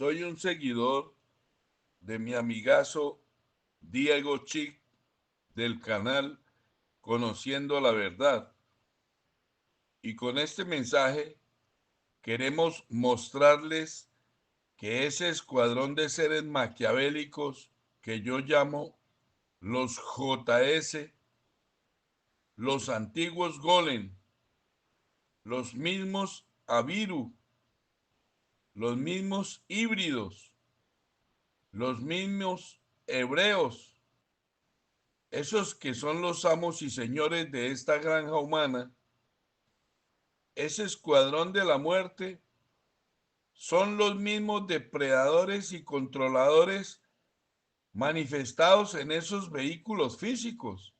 Soy un seguidor de mi amigazo Diego Chic del canal Conociendo la Verdad. Y con este mensaje queremos mostrarles que ese escuadrón de seres maquiavélicos que yo llamo los JS, los antiguos Golem, los mismos Abiru, los mismos híbridos, los mismos hebreos, esos que son los amos y señores de esta granja humana, ese escuadrón de la muerte, son los mismos depredadores y controladores manifestados en esos vehículos físicos.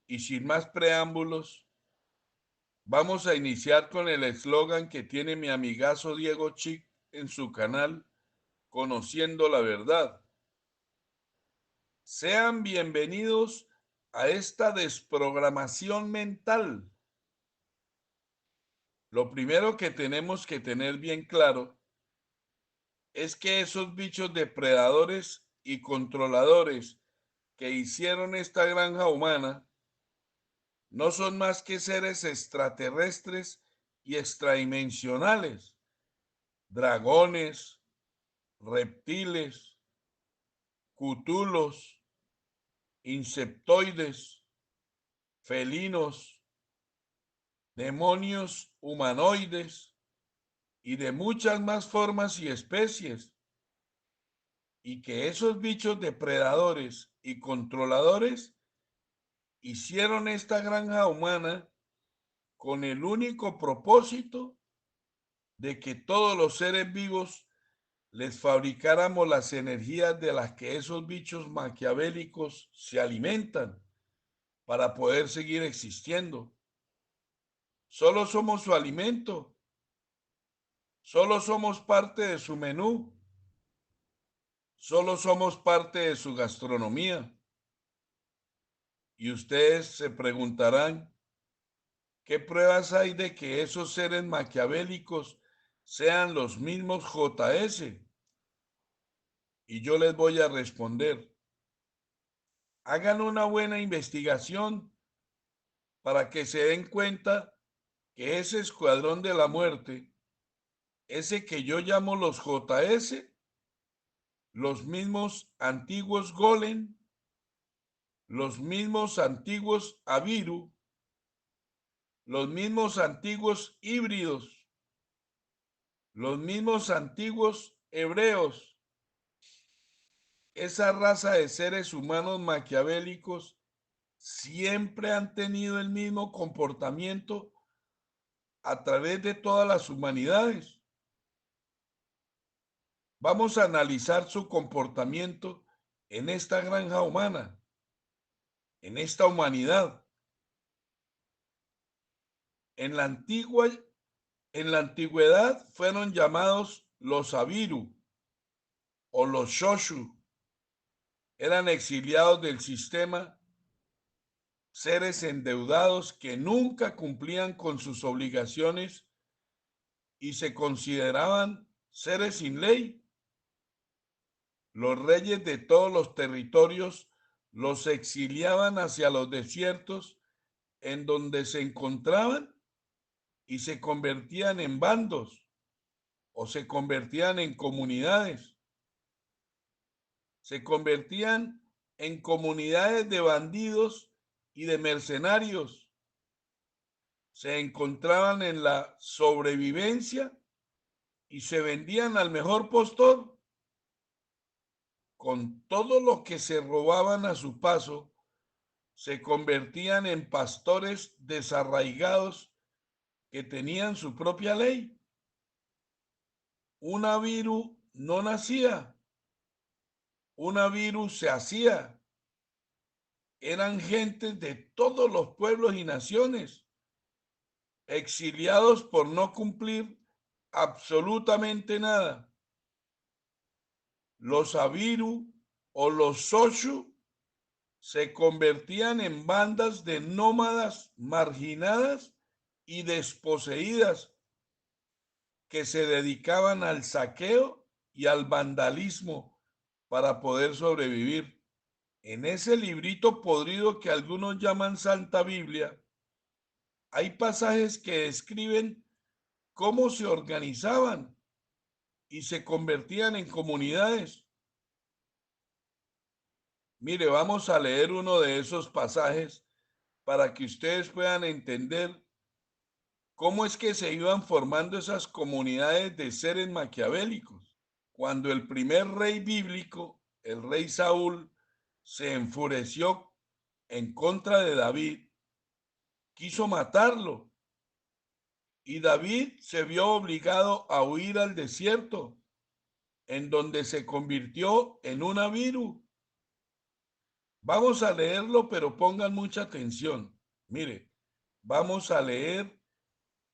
Y sin más preámbulos, vamos a iniciar con el eslogan que tiene mi amigazo Diego Chic en su canal Conociendo la Verdad. Sean bienvenidos a esta desprogramación mental. Lo primero que tenemos que tener bien claro es que esos bichos depredadores y controladores que hicieron esta granja humana no son más que seres extraterrestres y extradimensionales, dragones, reptiles, cutulos, insectoides, felinos, demonios humanoides y de muchas más formas y especies, y que esos bichos depredadores y controladores hicieron esta granja humana con el único propósito de que todos los seres vivos les fabricáramos las energías de las que esos bichos maquiavélicos se alimentan para poder seguir existiendo. Solo somos su alimento, solo somos parte de su menú, solo somos parte de su gastronomía. Y ustedes se preguntarán, ¿qué pruebas hay de que esos seres maquiavélicos sean los mismos JS? Y yo les voy a responder, hagan una buena investigación para que se den cuenta que ese escuadrón de la muerte, ese que yo llamo los JS, los mismos antiguos Golem, los mismos antiguos Abiru, los mismos antiguos híbridos, los mismos antiguos hebreos, esa raza de seres humanos maquiavélicos siempre han tenido el mismo comportamiento a través de todas las humanidades. Vamos a analizar su comportamiento en esta granja humana, en esta humanidad. En la antigüedad fueron llamados los Abiru o los Shoshu. Eran exiliados del sistema, seres endeudados que nunca cumplían con sus obligaciones y se consideraban seres sin ley. Los reyes de todos los territorios los exiliaban hacia los desiertos en donde se encontraban y se convertían en bandos o se convertían en comunidades. Se convertían en comunidades de bandidos y de mercenarios. Se encontraban en la sobrevivencia y se vendían al mejor postor. Con todo lo que se robaban a su paso, se convertían en pastores desarraigados que tenían su propia ley. Un Abiru no nacía, un Abiru se hacía. Eran gentes de todos los pueblos y naciones, exiliados por no cumplir absolutamente nada. Los Abiru o los Soshu se convertían en bandas de nómadas marginadas y desposeídas que se dedicaban al saqueo y al vandalismo para poder sobrevivir. En ese librito podrido que algunos llaman Santa Biblia, hay pasajes que describen cómo se organizaban y se convertían en comunidades. Mire, vamos a leer uno de esos pasajes para que ustedes puedan entender cómo es que se iban formando esas comunidades de seres maquiavélicos. Cuando el primer rey bíblico, el rey Saúl, se enfureció en contra de David, quiso matarlo y David se vio obligado a huir al desierto, en donde se convirtió en una virus. Vamos a leerlo, pero pongan mucha atención. Mire, vamos a leer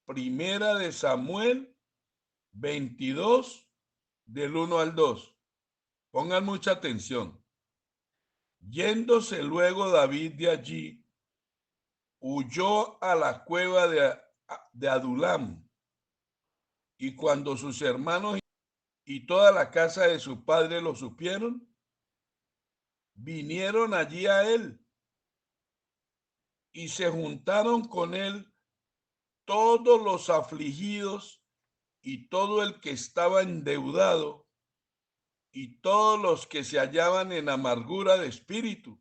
Primera de Samuel 22, del 1 al 2. Pongan mucha atención. Yéndose luego David de allí, huyó a la cueva de Adulam, y cuando sus hermanos y toda la casa de su padre lo supieron, vinieron allí a él y se juntaron con él todos los afligidos y todo el que estaba endeudado y todos los que se hallaban en amargura de espíritu.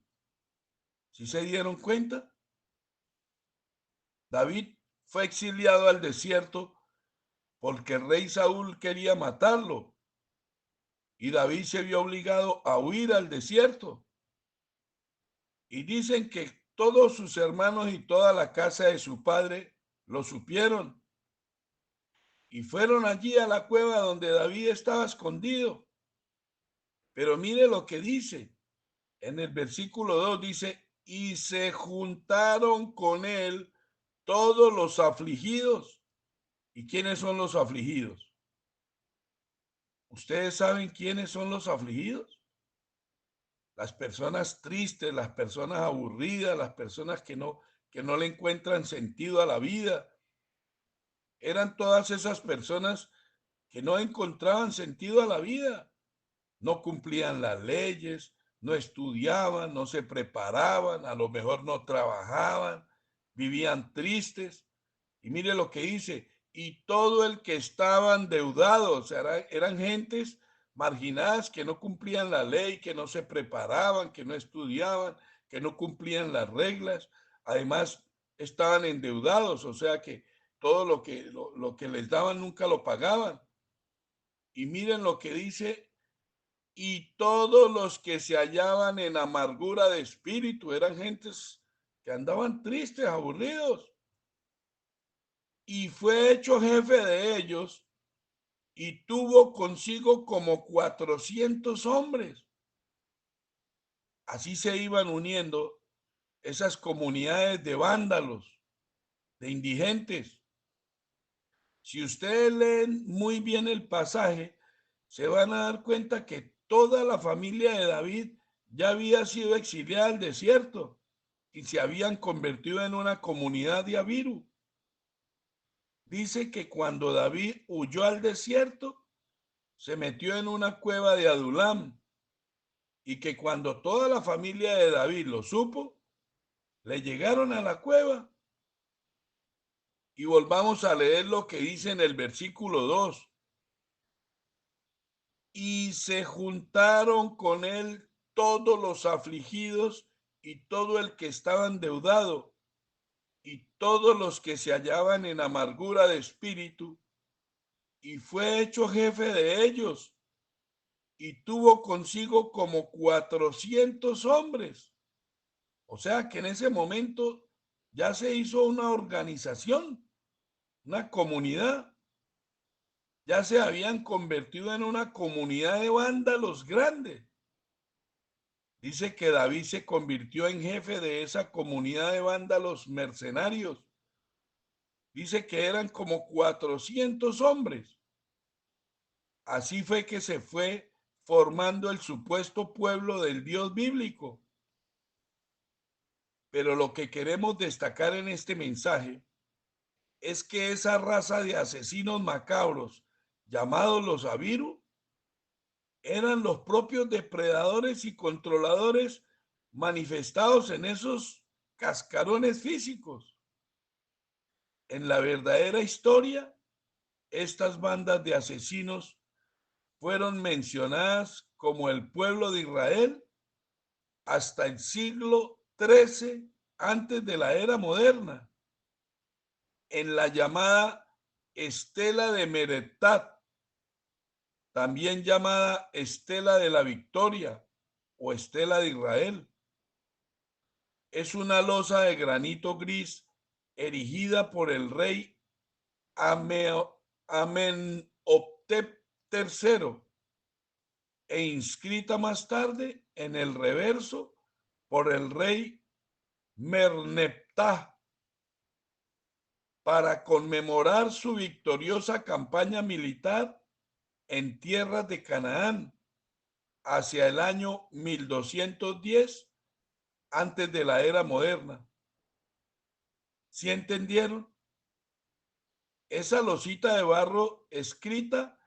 ¿Sí se dieron cuenta? David fue exiliado al desierto porque el rey Saúl quería matarlo y David se vio obligado a huir al desierto. Y dicen que todos sus hermanos y toda la casa de su padre lo supieron y fueron allí a la cueva donde David estaba escondido. Pero mire lo que dice. En el versículo 2 dice, y se juntaron con él todos los afligidos. ¿Y quiénes son los afligidos? ¿Ustedes saben quiénes son los afligidos? Las personas tristes, las personas aburridas, las personas que no le encuentran sentido a la vida. Eran todas esas personas que no encontraban sentido a la vida. No cumplían las leyes, no estudiaban, no se preparaban, a lo mejor no trabajaban, vivían tristes. Y mire lo que dice, y todo el que estaba endeudado, o sea, eran gentes marginadas que no cumplían la ley, que no se preparaban, que no estudiaban, que no cumplían las reglas. Además, estaban endeudados, o sea que todo lo que les daban nunca lo pagaban. Y miren lo que dice, y todos los que se hallaban en amargura de espíritu eran gentes que andaban tristes, aburridos. Y fue hecho jefe de ellos y tuvo consigo como 400 hombres. Así se iban uniendo esas comunidades de vándalos, de indigentes. Si ustedes leen muy bien el pasaje, se van a dar cuenta que toda la familia de David ya había sido exiliada al desierto y se habían convertido en una comunidad de Abiru. Dice que cuando David huyó al desierto, se metió en una cueva de Adulam y que cuando toda la familia de David lo supo, le llegaron a la cueva. Y volvamos a leer lo que dice en el versículo 2. Y se juntaron con él todos los afligidos y todo el que estaba endeudado y todos los que se hallaban en amargura de espíritu, y fue hecho jefe de ellos y tuvo consigo como 400 hombres. O sea que en ese momento ya se hizo una organización, una comunidad. Ya se habían convertido en una comunidad de vándalos grandes. Dice que David se convirtió en jefe de esa comunidad de vándalos mercenarios. Dice que eran como 400 hombres. Así fue que se fue formando el supuesto pueblo del Dios bíblico. Pero lo que queremos destacar en este mensaje es que esa raza de asesinos macabros llamados los Abiru, eran los propios depredadores y controladores manifestados en esos cascarones físicos. En la verdadera historia, estas bandas de asesinos fueron mencionadas como el pueblo de Israel hasta el siglo XIII antes de la era moderna, en la llamada Estela de Merettat, también llamada Estela de la Victoria o Estela de Israel. Es una losa de granito gris erigida por el rey Amenhotep III e inscrita más tarde en el reverso por el rey Merneptah para conmemorar su victoriosa campaña militar en tierras de Canaán hacia el año 1210 antes de la era moderna. ¿Sí entendieron? Esa losita de barro escrita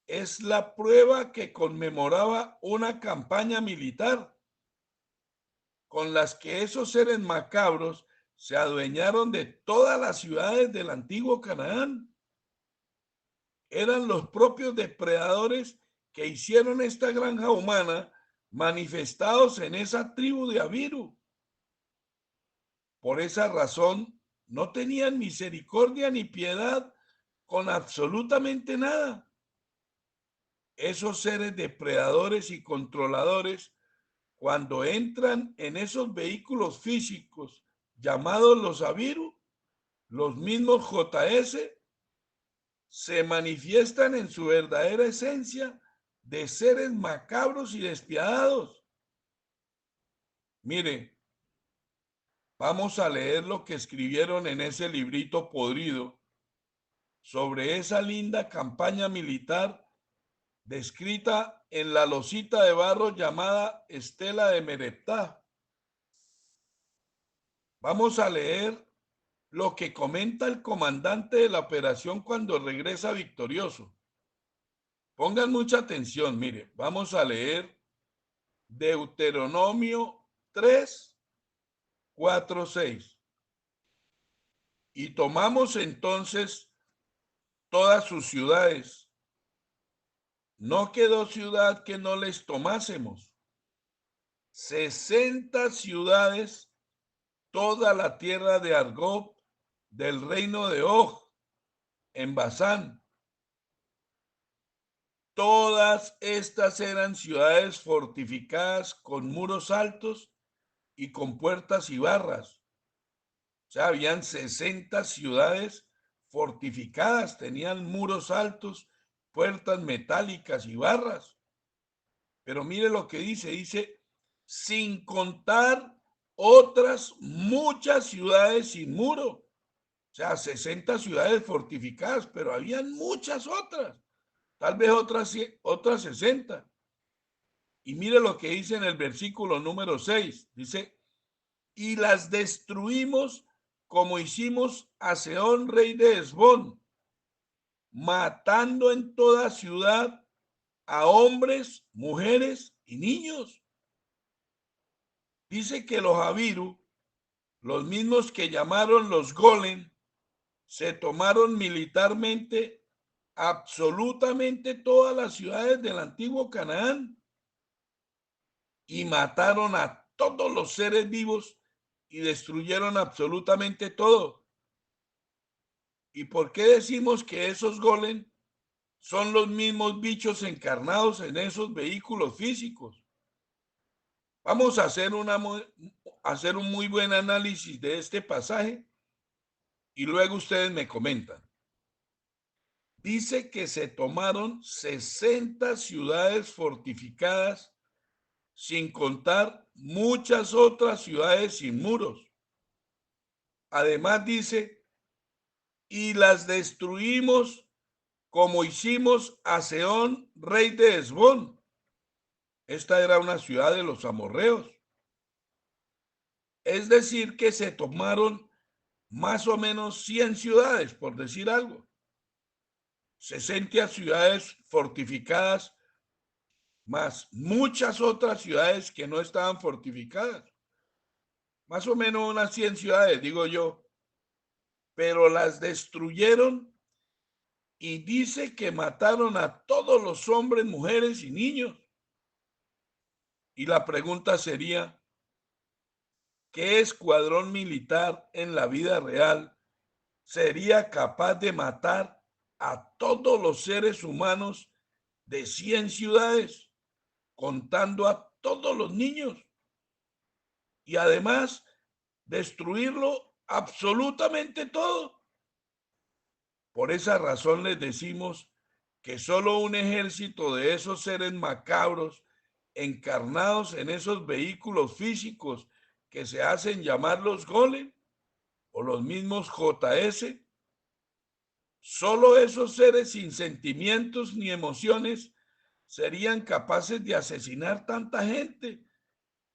es la prueba que conmemoraba una campaña militar con las que esos seres macabros se adueñaron de todas las ciudades del antiguo Canaán. Eran los propios depredadores que hicieron esta granja humana manifestados en esa tribu de Abiru. Por esa razón, no tenían misericordia ni piedad con absolutamente nada. Esos seres depredadores y controladores, cuando entran en esos vehículos físicos llamados los Abiru, los mismos JS, se manifiestan en su verdadera esencia de seres macabros y despiadados. Mire, vamos a leer lo que escribieron en ese librito podrido sobre esa linda campaña militar descrita en la losita de barro llamada Estela de Merettat. Vamos a leer lo que comenta el comandante de la operación cuando regresa victorioso. Pongan mucha atención, mire, vamos a leer Deuteronomio 3, 4, 6. Y tomamos entonces todas sus ciudades. No quedó ciudad que no les tomásemos. 60 ciudades, toda la tierra de Argob, del reino de Og, en Basán. Todas estas eran ciudades fortificadas con muros altos y con puertas y barras. O sea, habían 60 ciudades fortificadas, tenían muros altos, puertas metálicas y barras. Pero mire lo que dice, sin contar otras muchas ciudades sin muro. O sea, 60 ciudades fortificadas, pero habían muchas otras, tal vez otras 60. Y mire lo que dice en el versículo número 6, dice, y las destruimos como hicimos a Sehón, rey de Hesbón, matando en toda ciudad a hombres, mujeres y niños. Dice que los Abiru, los mismos que llamaron los Golem, se tomaron militarmente absolutamente todas las ciudades del antiguo Canaán y mataron a todos los seres vivos y destruyeron absolutamente todo. ¿Y por qué decimos que esos golem son los mismos bichos encarnados en esos vehículos físicos? Vamos a hacer un muy buen análisis de este pasaje y luego ustedes me comentan. Dice que se tomaron 60 ciudades fortificadas, sin contar muchas otras ciudades sin muros. Además dice, y las destruimos como hicimos a Sehón, rey de Hesbón. Esta era una ciudad de los amorreos. Es decir, que se tomaron más o menos 100 ciudades, por decir algo. 60 ciudades fortificadas, más muchas otras ciudades que no estaban fortificadas. Más o menos unas 100 ciudades, digo yo, pero las destruyeron y dice que mataron a todos los hombres, mujeres y niños. Y la pregunta sería, ¿qué escuadrón militar en la vida real sería capaz de matar a todos los seres humanos de 100 ciudades, contando a todos los niños? Y además, destruirlo absolutamente todo. Por esa razón les decimos que solo un ejército de esos seres macabros encarnados en esos vehículos físicos que se hacen llamar los golem o los mismos JS, solo esos seres sin sentimientos ni emociones serían capaces de asesinar tanta gente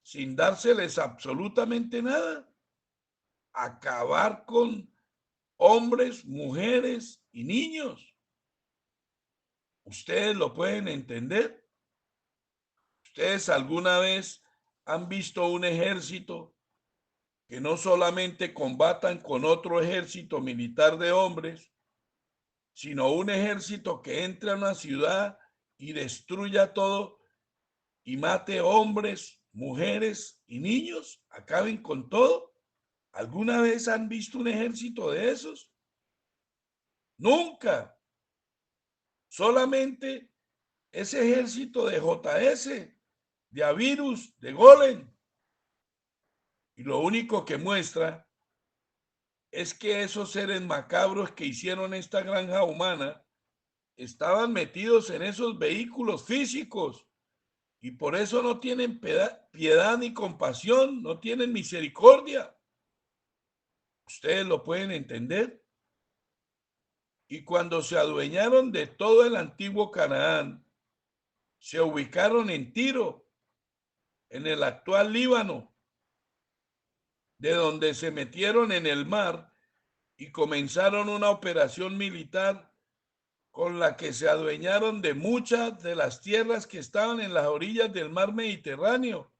sin dárseles absolutamente nada, acabar con hombres, mujeres y niños. ¿Ustedes lo pueden entender? ¿Ustedes alguna vez han visto un ejército que no solamente combatan con otro ejército militar de hombres, sino un ejército que entre a una ciudad y destruya todo y mate hombres, mujeres y niños, acaben con todo? ¿Alguna vez han visto un ejército de esos? Nunca. Solamente ese ejército de JS, de Avirus, de Golem. Y lo único que muestra es que esos seres macabros que hicieron esta granja humana estaban metidos en esos vehículos físicos y por eso no tienen piedad ni compasión, no tienen misericordia. ¿Ustedes lo pueden entender? Y cuando se adueñaron de todo el antiguo Canaán, se ubicaron en Tiro, en el actual Líbano, de donde se metieron en el mar y comenzaron una operación militar con la que se adueñaron de muchas de las tierras que estaban en las orillas del mar Mediterráneo.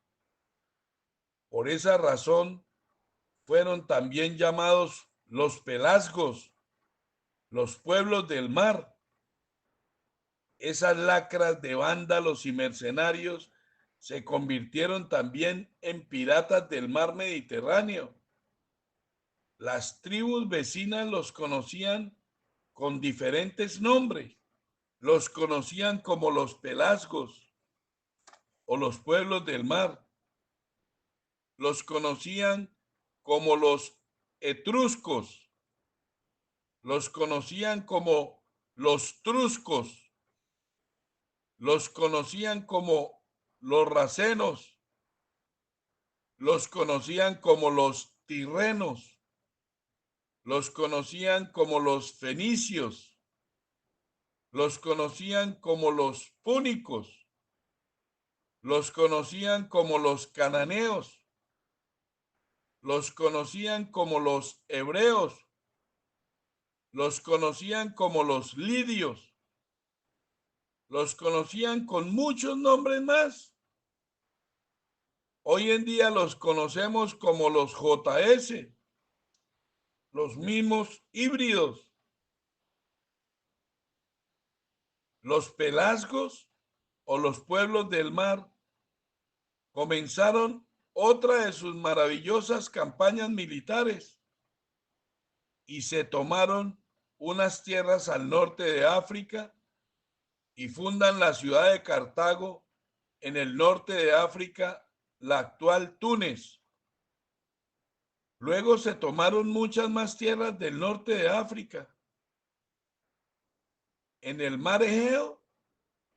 Por esa razón fueron también llamados los pelasgos, los pueblos del mar. Esas lacras de vándalos y mercenarios se convirtieron también en piratas del mar Mediterráneo. Las tribus vecinas los conocían con diferentes nombres. Los conocían como los pelasgos o los pueblos del mar. Los conocían como los etruscos. Los conocían como los truscos. Los conocían como los racenos. Los conocían como los tirrenos. Los conocían como los fenicios. Los conocían como los púnicos. Los conocían como los cananeos. Los conocían como los hebreos. Los conocían como los lidios. Los conocían con muchos nombres más. Hoy en día los conocemos como los JS, los mismos híbridos. Los pelasgos o los pueblos del mar comenzaron otra de sus maravillosas campañas militares y se tomaron unas tierras al norte de África y fundan la ciudad de Cartago en el norte de África, la actual Túnez. Luego se tomaron muchas más tierras del norte de África. En el mar Egeo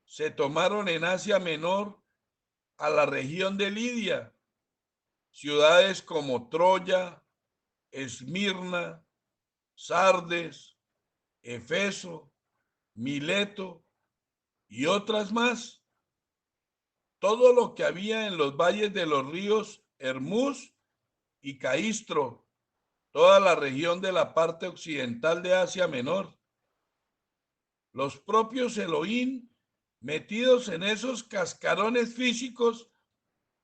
se tomaron en Asia Menor a la región de Lidia, ciudades como Troya, Esmirna, Sardes, Efeso, Mileto y otras más. Todo lo que había en los valles de los ríos Hermuz y Caistro, toda la región de la parte occidental de Asia Menor. los propios Elohim metidos en esos cascarones físicos,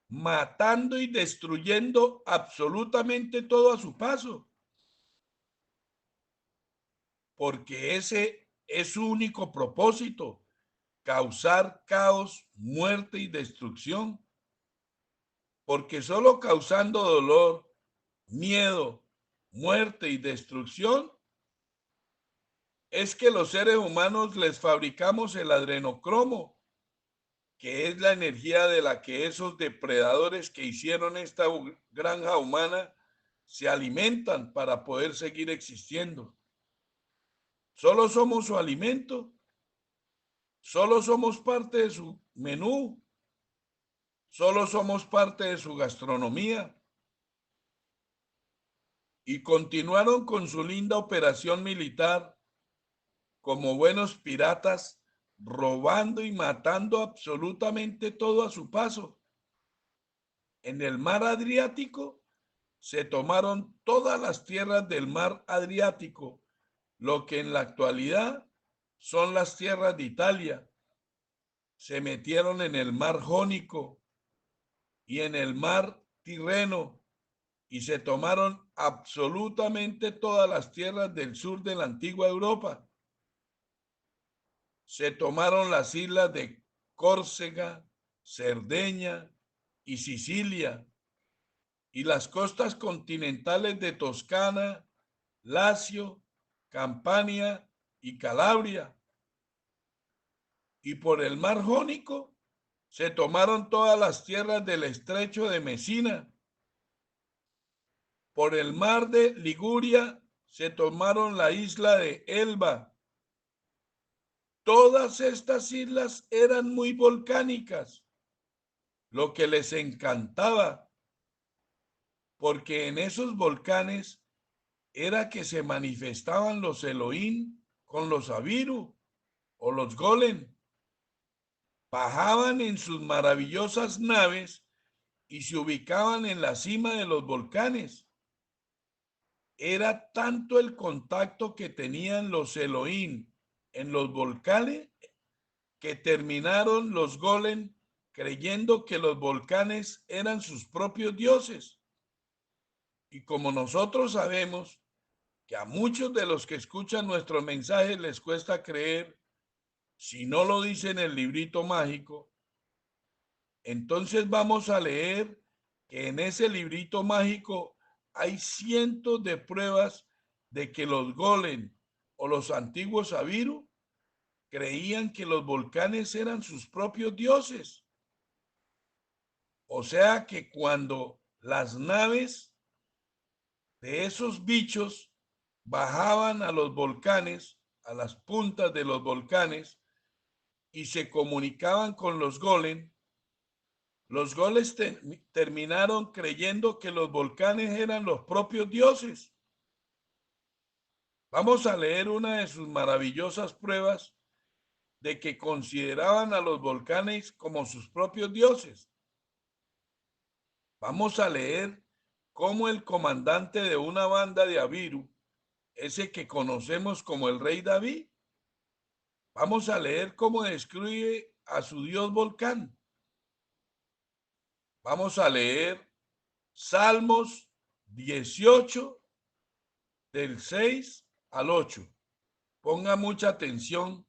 matando y destruyendo absolutamente todo a su paso, porque ese es su único propósito, causar caos, muerte y destrucción, porque solo causando dolor, miedo, muerte y destrucción es que los seres humanos les fabricamos el adrenocromo, que es la energía de la que esos depredadores que hicieron esta granja humana se alimentan para poder seguir existiendo. Solo somos su alimento, solo somos parte de su menú, solo somos parte de su gastronomía. Y continuaron con su linda operación militar como buenos piratas, robando y matando absolutamente todo a su paso. En el mar Adriático se tomaron todas las tierras del mar Adriático, lo que en la actualidad son las tierras de Italia. Se metieron en el mar Jónico y en el mar Tirreno y se tomaron absolutamente todas las tierras del sur de la antigua Europa. Se tomaron las islas de Córcega, Cerdeña y Sicilia y las costas continentales de Toscana, Lacio, Campania y Calabria. Y por el mar Jónico se tomaron todas las tierras del estrecho de Mesina. Por el mar de Liguria se tomaron la isla de Elba. Todas estas islas eran muy volcánicas, lo que les encantaba, porque en esos volcanes era que se manifestaban los Elohim con los Abiru o los Golem. Bajaban en sus maravillosas naves y se ubicaban en la cima de los volcanes. Era tanto el contacto que tenían los Elohim en los volcanes que terminaron los Golem creyendo que los volcanes eran sus propios dioses. Y como nosotros sabemos que a muchos de los que escuchan nuestros mensajes les cuesta creer, si no lo dice en el librito mágico, entonces vamos a leer que en ese librito mágico hay cientos de pruebas de que los Golem o los antiguos Abiru creían que los volcanes eran sus propios dioses. O sea que cuando las naves de esos bichos bajaban a los volcanes, a las puntas de los volcanes, y se comunicaban con los Golem terminaron creyendo que los volcanes eran los propios dioses. Vamos a leer una de sus maravillosas pruebas de que consideraban a los volcanes como sus propios dioses. Vamos a leer cómo el comandante de una banda de Abiru, ese que conocemos como el rey David, vamos a leer cómo describe a su dios volcán. Vamos a leer Salmos 18 del 6 al 8. Ponga mucha atención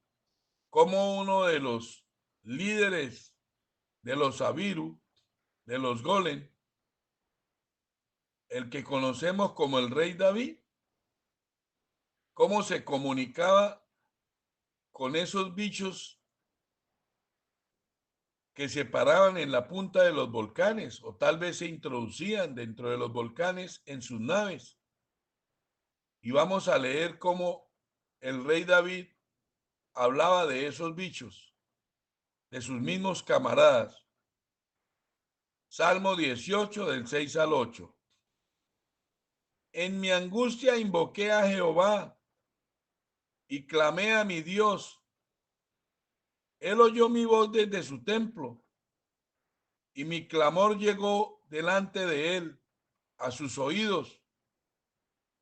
cómo uno de los líderes de los Abiru, de los Golem, el que conocemos como el rey David, cómo se comunicaba con esos bichos que se paraban en la punta de los volcanes o tal vez se introducían dentro de los volcanes en sus naves. Y vamos a leer cómo el rey David hablaba de esos bichos, de sus mismos camaradas. Salmo 18 del 6 al 8. En mi angustia invoqué a Jehová y clamé a mi Dios. Él oyó mi voz desde su templo y mi clamor llegó delante de él, a sus oídos.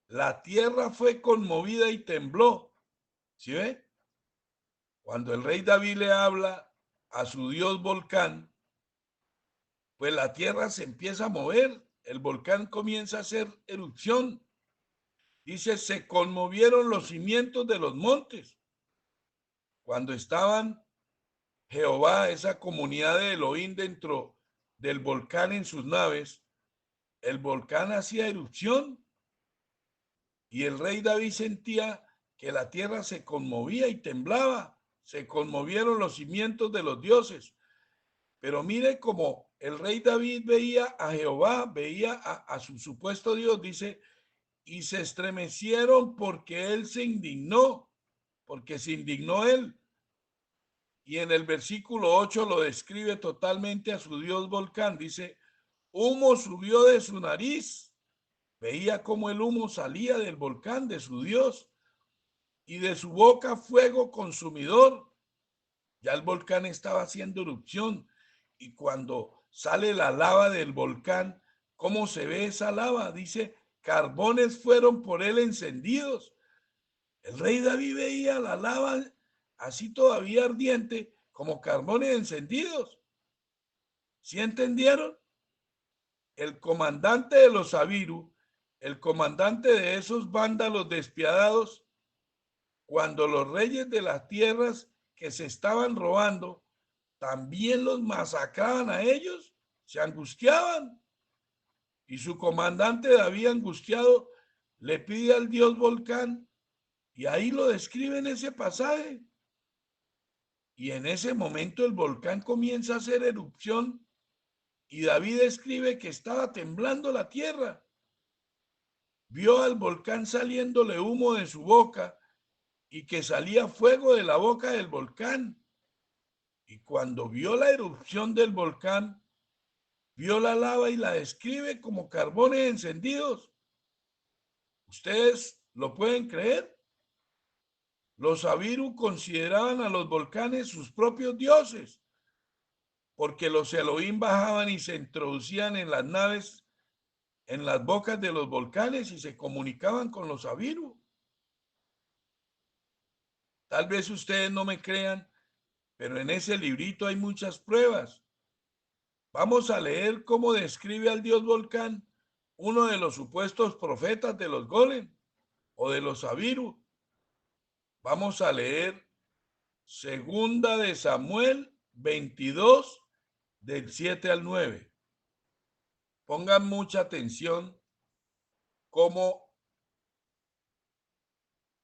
La tierra fue conmovida y tembló. ¿Sí ve? Cuando el rey David le habla a su dios volcán, pues la tierra se empieza a mover, el volcán comienza a hacer erupción. Dice, se conmovieron los cimientos de los montes. Cuando estaban Jehová, esa comunidad de Elohim dentro del volcán en sus naves, el volcán hacía erupción y el rey David sentía que la tierra se conmovía y temblaba. Se conmovieron los cimientos de los dioses. Pero mire cómo el rey David veía a Jehová, veía a su supuesto Dios, dice, y se estremecieron porque él se indignó, porque se indignó él. Y en el versículo 8 lo describe totalmente a su Dios volcán. Dice, humo subió de su nariz. Veía cómo el humo salía del volcán de su Dios y de su boca fuego consumidor. Ya el volcán estaba haciendo erupción y cuando sale la lava del volcán, ¿cómo se ve esa lava? Dice, carbones fueron por él encendidos. El rey David veía la lava así todavía ardiente como carbones encendidos. ¿Sí entendieron? El comandante de los Abiru, el comandante de esos vándalos despiadados, cuando los reyes de las tierras que se estaban robando también los masacraban a ellos, se angustiaban. Y su comandante David, angustiado, le pide al dios volcán, y ahí lo describe en ese pasaje. Y en ese momento el volcán comienza a hacer erupción y David escribe que estaba temblando la tierra. Vio al volcán saliéndole humo de su boca y que salía fuego de la boca del volcán. Y cuando vio la erupción del volcán, vio la lava y la describe como carbones encendidos. ¿Ustedes lo pueden creer? Los Abiru consideraban a los volcanes sus propios dioses, porque los Elohim bajaban y se introducían en las naves, en las bocas de los volcanes y se comunicaban con los Abiru. Tal vez ustedes no me crean, pero en ese librito hay muchas pruebas. Vamos a leer cómo describe al dios volcán uno de los supuestos profetas de los Golem o de los Abiru. Vamos a leer Segunda de Samuel 22 del 7 al 9. Pongan mucha atención cómo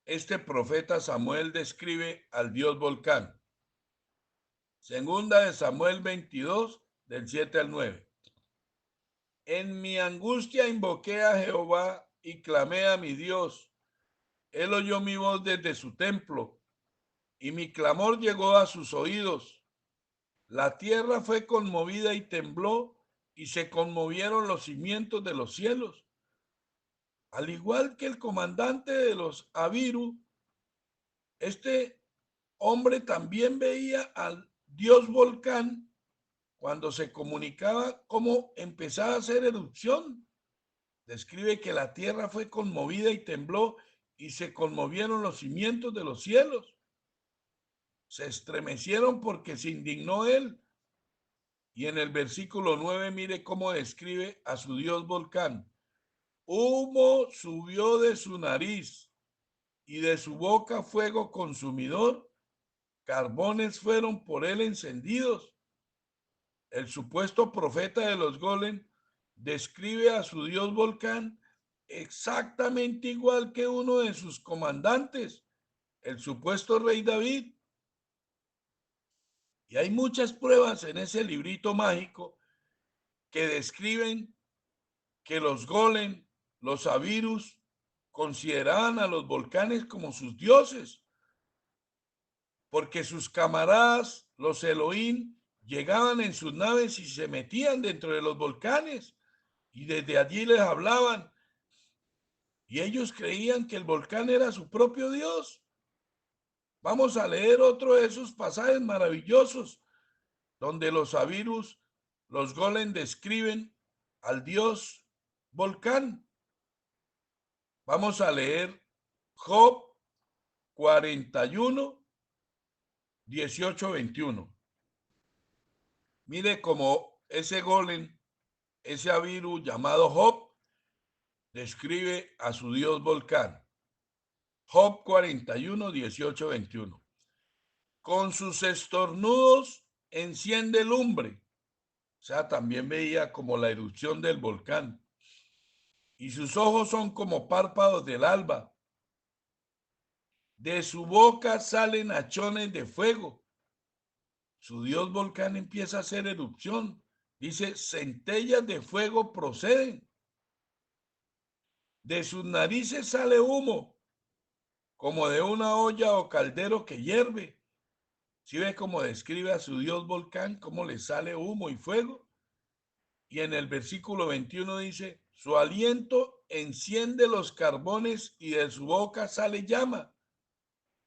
este profeta Samuel describe al dios volcán. Segunda de Samuel 22 del 7 al 9. En mi angustia invoqué a Jehová y clamé a mi Dios. Él oyó mi voz desde su templo y mi clamor llegó a sus oídos. La tierra fue conmovida y tembló y se conmovieron los cimientos de los cielos. Al igual que el comandante de los Abiru, este hombre también veía al dios volcán cuando se comunicaba cómo empezaba a hacer erupción. Describe que la tierra fue conmovida y tembló y se conmovieron los cimientos de los cielos. Se estremecieron porque se indignó él. Y en el versículo 9 mire cómo describe a su dios volcán. Humo subió de su nariz y de su boca fuego consumidor. Carbones fueron por él encendidos. El supuesto profeta de los Golem describe a su dios volcán exactamente igual que uno de sus comandantes, el supuesto rey David. Y hay muchas pruebas en ese librito mágico que describen que los Golem, los Abirus, consideraban a los volcanes como sus dioses, porque sus camaradas, los Elohim, llegaban en sus naves y se metían dentro de los volcanes y desde allí les hablaban. Y ellos creían que el volcán era su propio Dios. Vamos a leer otro de esos pasajes maravillosos donde los Abirus, los Golem describen al Dios volcán. Vamos a leer Job 41 18:21. Mire cómo ese golem, ese Abiru llamado Job, describe a su dios volcán. Job 41, 18, 21. Con sus estornudos enciende lumbre. O sea, también veía como la erupción del volcán. Y sus ojos son como párpados del alba. De su boca salen hachones de fuego. Su dios volcán empieza a hacer erupción. Dice, centellas de fuego proceden. De sus narices sale humo, como de una olla o caldero que hierve. ¿Sí ve cómo describe a su dios volcán, cómo le sale humo y fuego? Y en el versículo 21 dice, su aliento enciende los carbones y de su boca sale llama.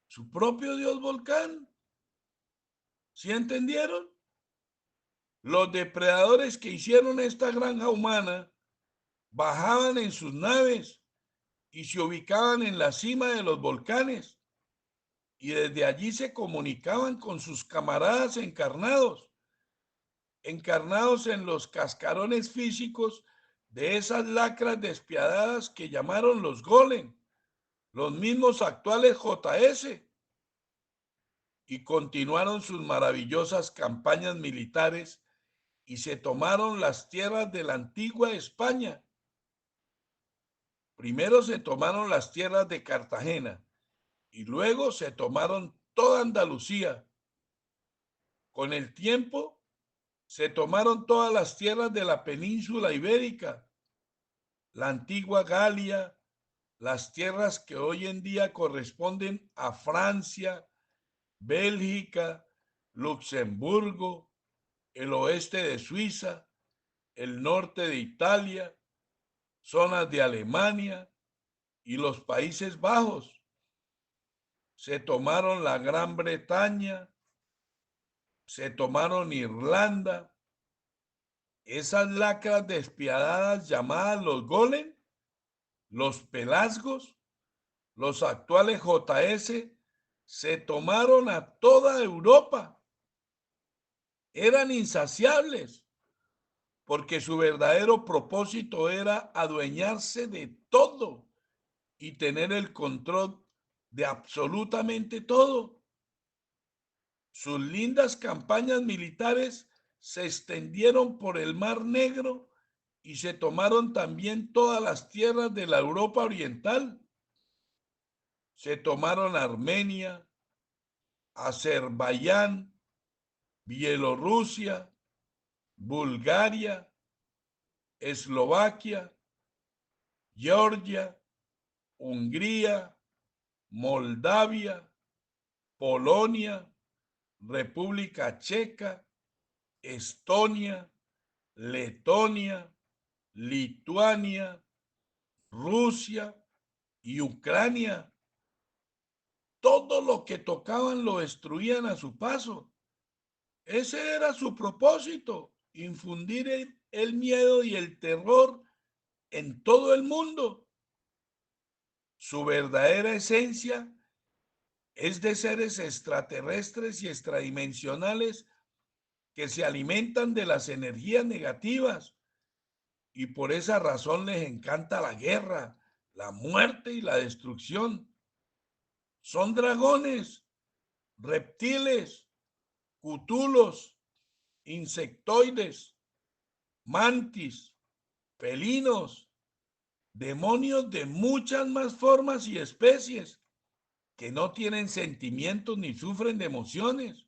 Su propio dios volcán. ¿Sí entendieron? Los depredadores que hicieron esta granja humana bajaban en sus naves y se ubicaban en la cima de los volcanes y desde allí se comunicaban con sus camaradas encarnados en los cascarones físicos de esas lacras despiadadas que llamaron los golem, los mismos actuales JS, y continuaron sus maravillosas campañas militares y se tomaron las tierras de la antigua España. Primero se tomaron las tierras de Cartagena y luego se tomaron toda Andalucía. Con el tiempo se tomaron todas las tierras de la península ibérica, la antigua Galia, las tierras que hoy en día corresponden a Francia, Bélgica, Luxemburgo, el oeste de Suiza, el norte de Italia, zonas de Alemania y los Países Bajos. Se tomaron la Gran Bretaña, se tomaron Irlanda. Esas lacras despiadadas llamadas los golem, los pelasgos, los actuales JS, se tomaron a toda Europa. Eran insaciables porque su verdadero propósito era adueñarse de todo y tener el control de absolutamente todo. Sus lindas campañas militares se extendieron por el Mar Negro y se tomaron también todas las tierras de la Europa Oriental. Se tomaron Armenia, Azerbaiyán, Bielorrusia, Bulgaria, Eslovaquia, Georgia, Hungría, Moldavia, Polonia, República Checa, Estonia, Letonia, Lituania, Rusia y Ucrania. Todo lo que tocaban lo destruían a su paso. Ese era su propósito, infundir el miedo y el terror en todo el mundo. Su verdadera esencia es de seres extraterrestres y extradimensionales que se alimentan de las energías negativas y por esa razón les encanta la guerra, la muerte y la destrucción. Son dragones, reptiles, cutulos, insectoides, mantis, felinos, demonios de muchas más formas y especies que no tienen sentimientos ni sufren de emociones.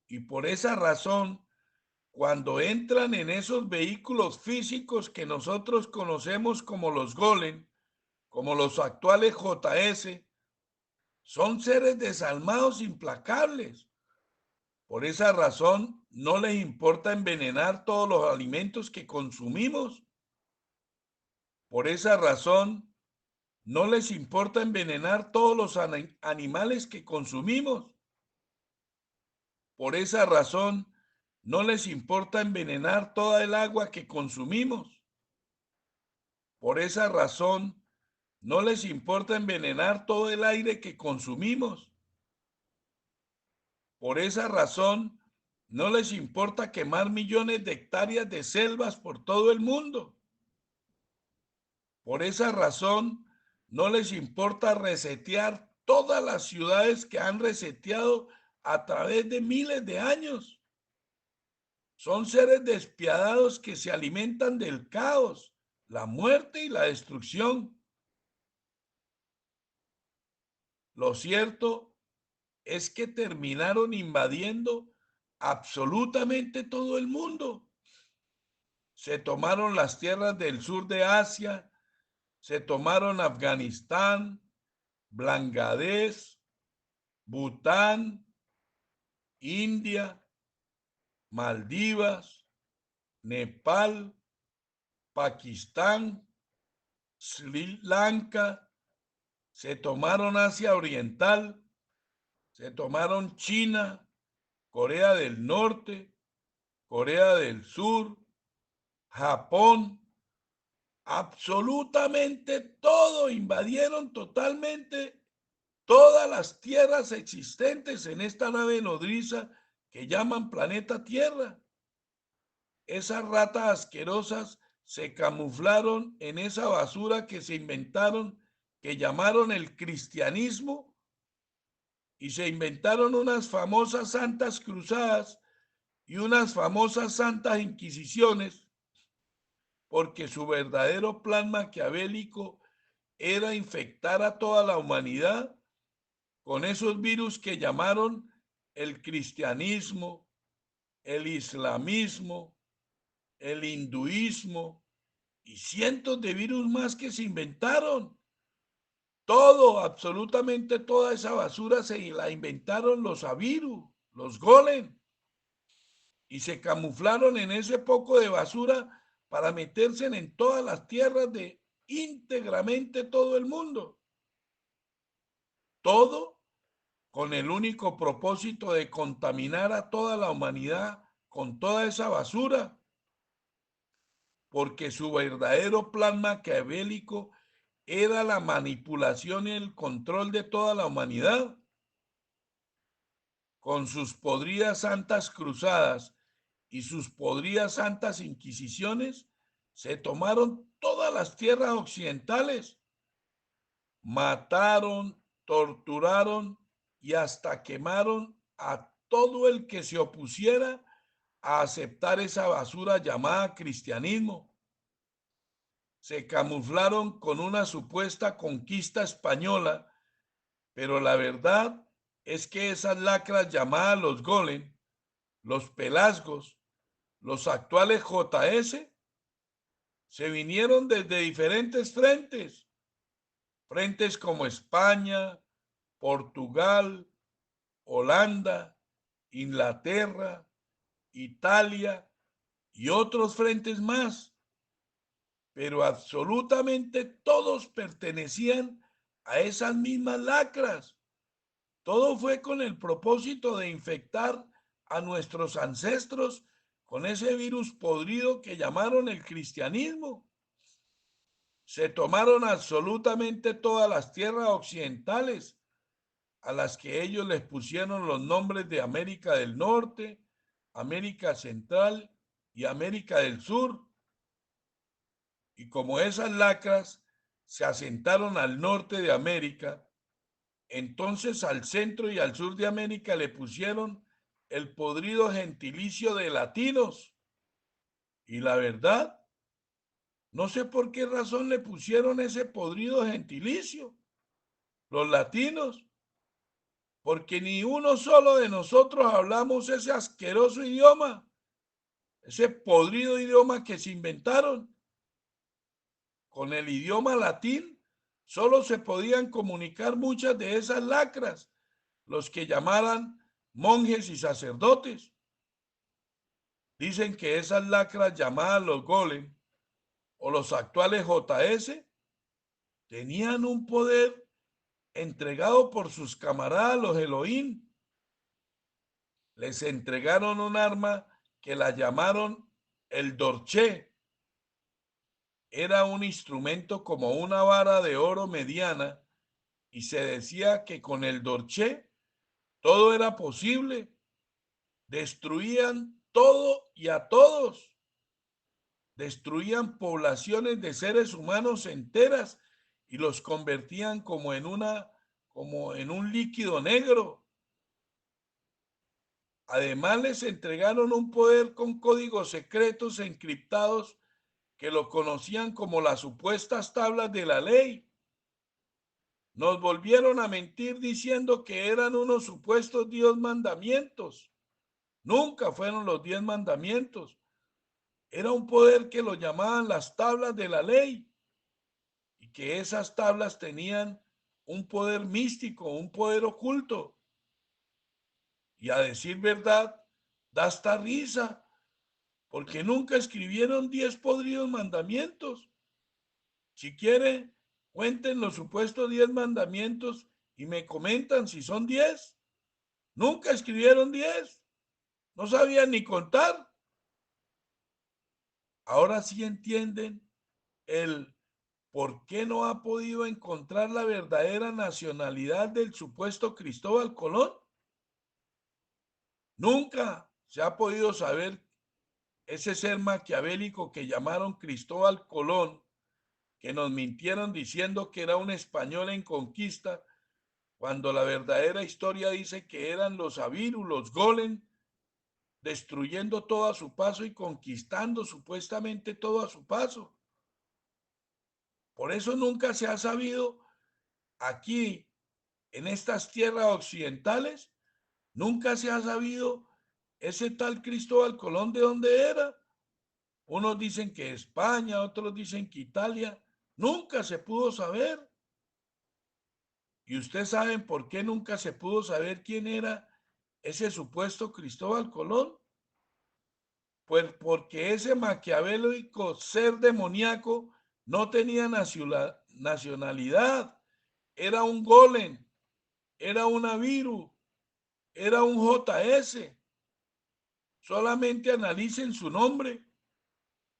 Y por esa razón, cuando entran en esos vehículos físicos que nosotros conocemos como los golem, como los actuales JS, son seres desalmados implacables. Por esa razón, no les importa envenenar todos los alimentos que consumimos. Por esa razón, no les importa envenenar todos los animales que consumimos. Por esa razón, no les importa envenenar toda el agua que consumimos. Por esa razón, no les importa envenenar todo el aire que consumimos. Por esa razón, no les importa quemar millones de hectáreas de selvas por todo el mundo. Por esa razón, no les importa resetear todas las ciudades que han reseteado a través de miles de años. Son seres despiadados que se alimentan del caos, la muerte y la destrucción. Lo cierto es que terminaron invadiendo absolutamente todo el mundo. Se tomaron las tierras del sur de Asia, se tomaron Afganistán, Bangladesh, Bután, India, Maldivas, Nepal, Pakistán, Sri Lanka, se tomaron Asia Oriental, se tomaron China, Corea del Norte, Corea del Sur, Japón, absolutamente todo, invadieron totalmente todas las tierras existentes en esta nave nodriza que llaman planeta Tierra. Esas ratas asquerosas se camuflaron en esa basura que se inventaron, que llamaron el cristianismo, y se inventaron unas famosas santas cruzadas y unas famosas santas inquisiciones, porque su verdadero plan maquiavélico era infectar a toda la humanidad con esos virus que llamaron el cristianismo, el islamismo, el hinduismo y cientos de virus más que se inventaron. Todo, absolutamente toda esa basura se la inventaron los avirus, los golem, y se camuflaron en ese poco de basura para meterse en todas las tierras de íntegramente todo el mundo. Todo con el único propósito de contaminar a toda la humanidad con toda esa basura, porque su verdadero plan maquiavélico era la manipulación y el control de toda la humanidad. Con sus podridas santas cruzadas y sus podridas santas inquisiciones, se tomaron todas las tierras occidentales, mataron, torturaron y hasta quemaron a todo el que se opusiera a aceptar esa basura llamada cristianismo. Se camuflaron con una supuesta conquista española, pero la verdad es que esas lacras llamadas los golem, los pelasgos, los actuales JS, se vinieron desde diferentes frentes, frentes como España, Portugal, Holanda, Inglaterra, Italia y otros frentes más, pero absolutamente todos pertenecían a esas mismas lacras. Todo fue con el propósito de infectar a nuestros ancestros con ese virus podrido que llamaron el cristianismo. Se tomaron absolutamente todas las tierras occidentales, a las que ellos les pusieron los nombres de América del Norte, América Central y América del Sur. Y como esas lacras se asentaron al norte de América, entonces al centro y al sur de América le pusieron el podrido gentilicio de latinos. Y la verdad, no sé por qué razón le pusieron ese podrido gentilicio, los latinos, porque ni uno solo de nosotros hablamos ese asqueroso idioma, ese podrido idioma que se inventaron. Con el idioma latín solo se podían comunicar muchas de esas lacras, los que llamaran monjes y sacerdotes. Dicen que esas lacras llamadas los golem o los actuales JS tenían un poder entregado por sus camaradas los Elohim. Les entregaron un arma que la llamaron el Dorché. Era un instrumento como una vara de oro mediana y se decía que con el Dorché todo era posible, destruían todo y a todos. Destruían poblaciones de seres humanos enteras y los convertían como en un líquido negro. Además, les entregaron un poder con códigos secretos encriptados que lo conocían como las supuestas tablas de la ley. Nos volvieron a mentir diciendo que eran unos supuestos 10 mandamientos. Nunca fueron los 10 mandamientos. Era un poder que lo llamaban las tablas de la ley y que esas tablas tenían un poder místico, un poder oculto. Y a decir verdad, da hasta risa, porque nunca escribieron 10 podridos mandamientos. Si quiere, cuenten los supuestos 10 mandamientos y me comentan si son 10. Nunca escribieron 10. No sabían ni contar. Ahora sí entienden el por qué no ha podido encontrar la verdadera nacionalidad del supuesto Cristóbal Colón. Nunca se ha podido saber ese ser maquiavélico que llamaron Cristóbal Colón, que nos mintieron diciendo que era un español en conquista, cuando la verdadera historia dice que eran los Abiru, los Golem, destruyendo todo a su paso y conquistando supuestamente todo a su paso. Por eso nunca se ha sabido aquí, en estas tierras occidentales, nunca se ha sabido ese tal Cristóbal Colón de dónde era. Unos dicen que España, otros dicen que Italia. Nunca se pudo saber. ¿Y ustedes saben por qué nunca se pudo saber quién era ese supuesto Cristóbal Colón? Pues porque ese maquiavélico ser demoníaco no tenía nacionalidad. Era un golem, era un abiru, era un JS. Solamente analicen su nombre.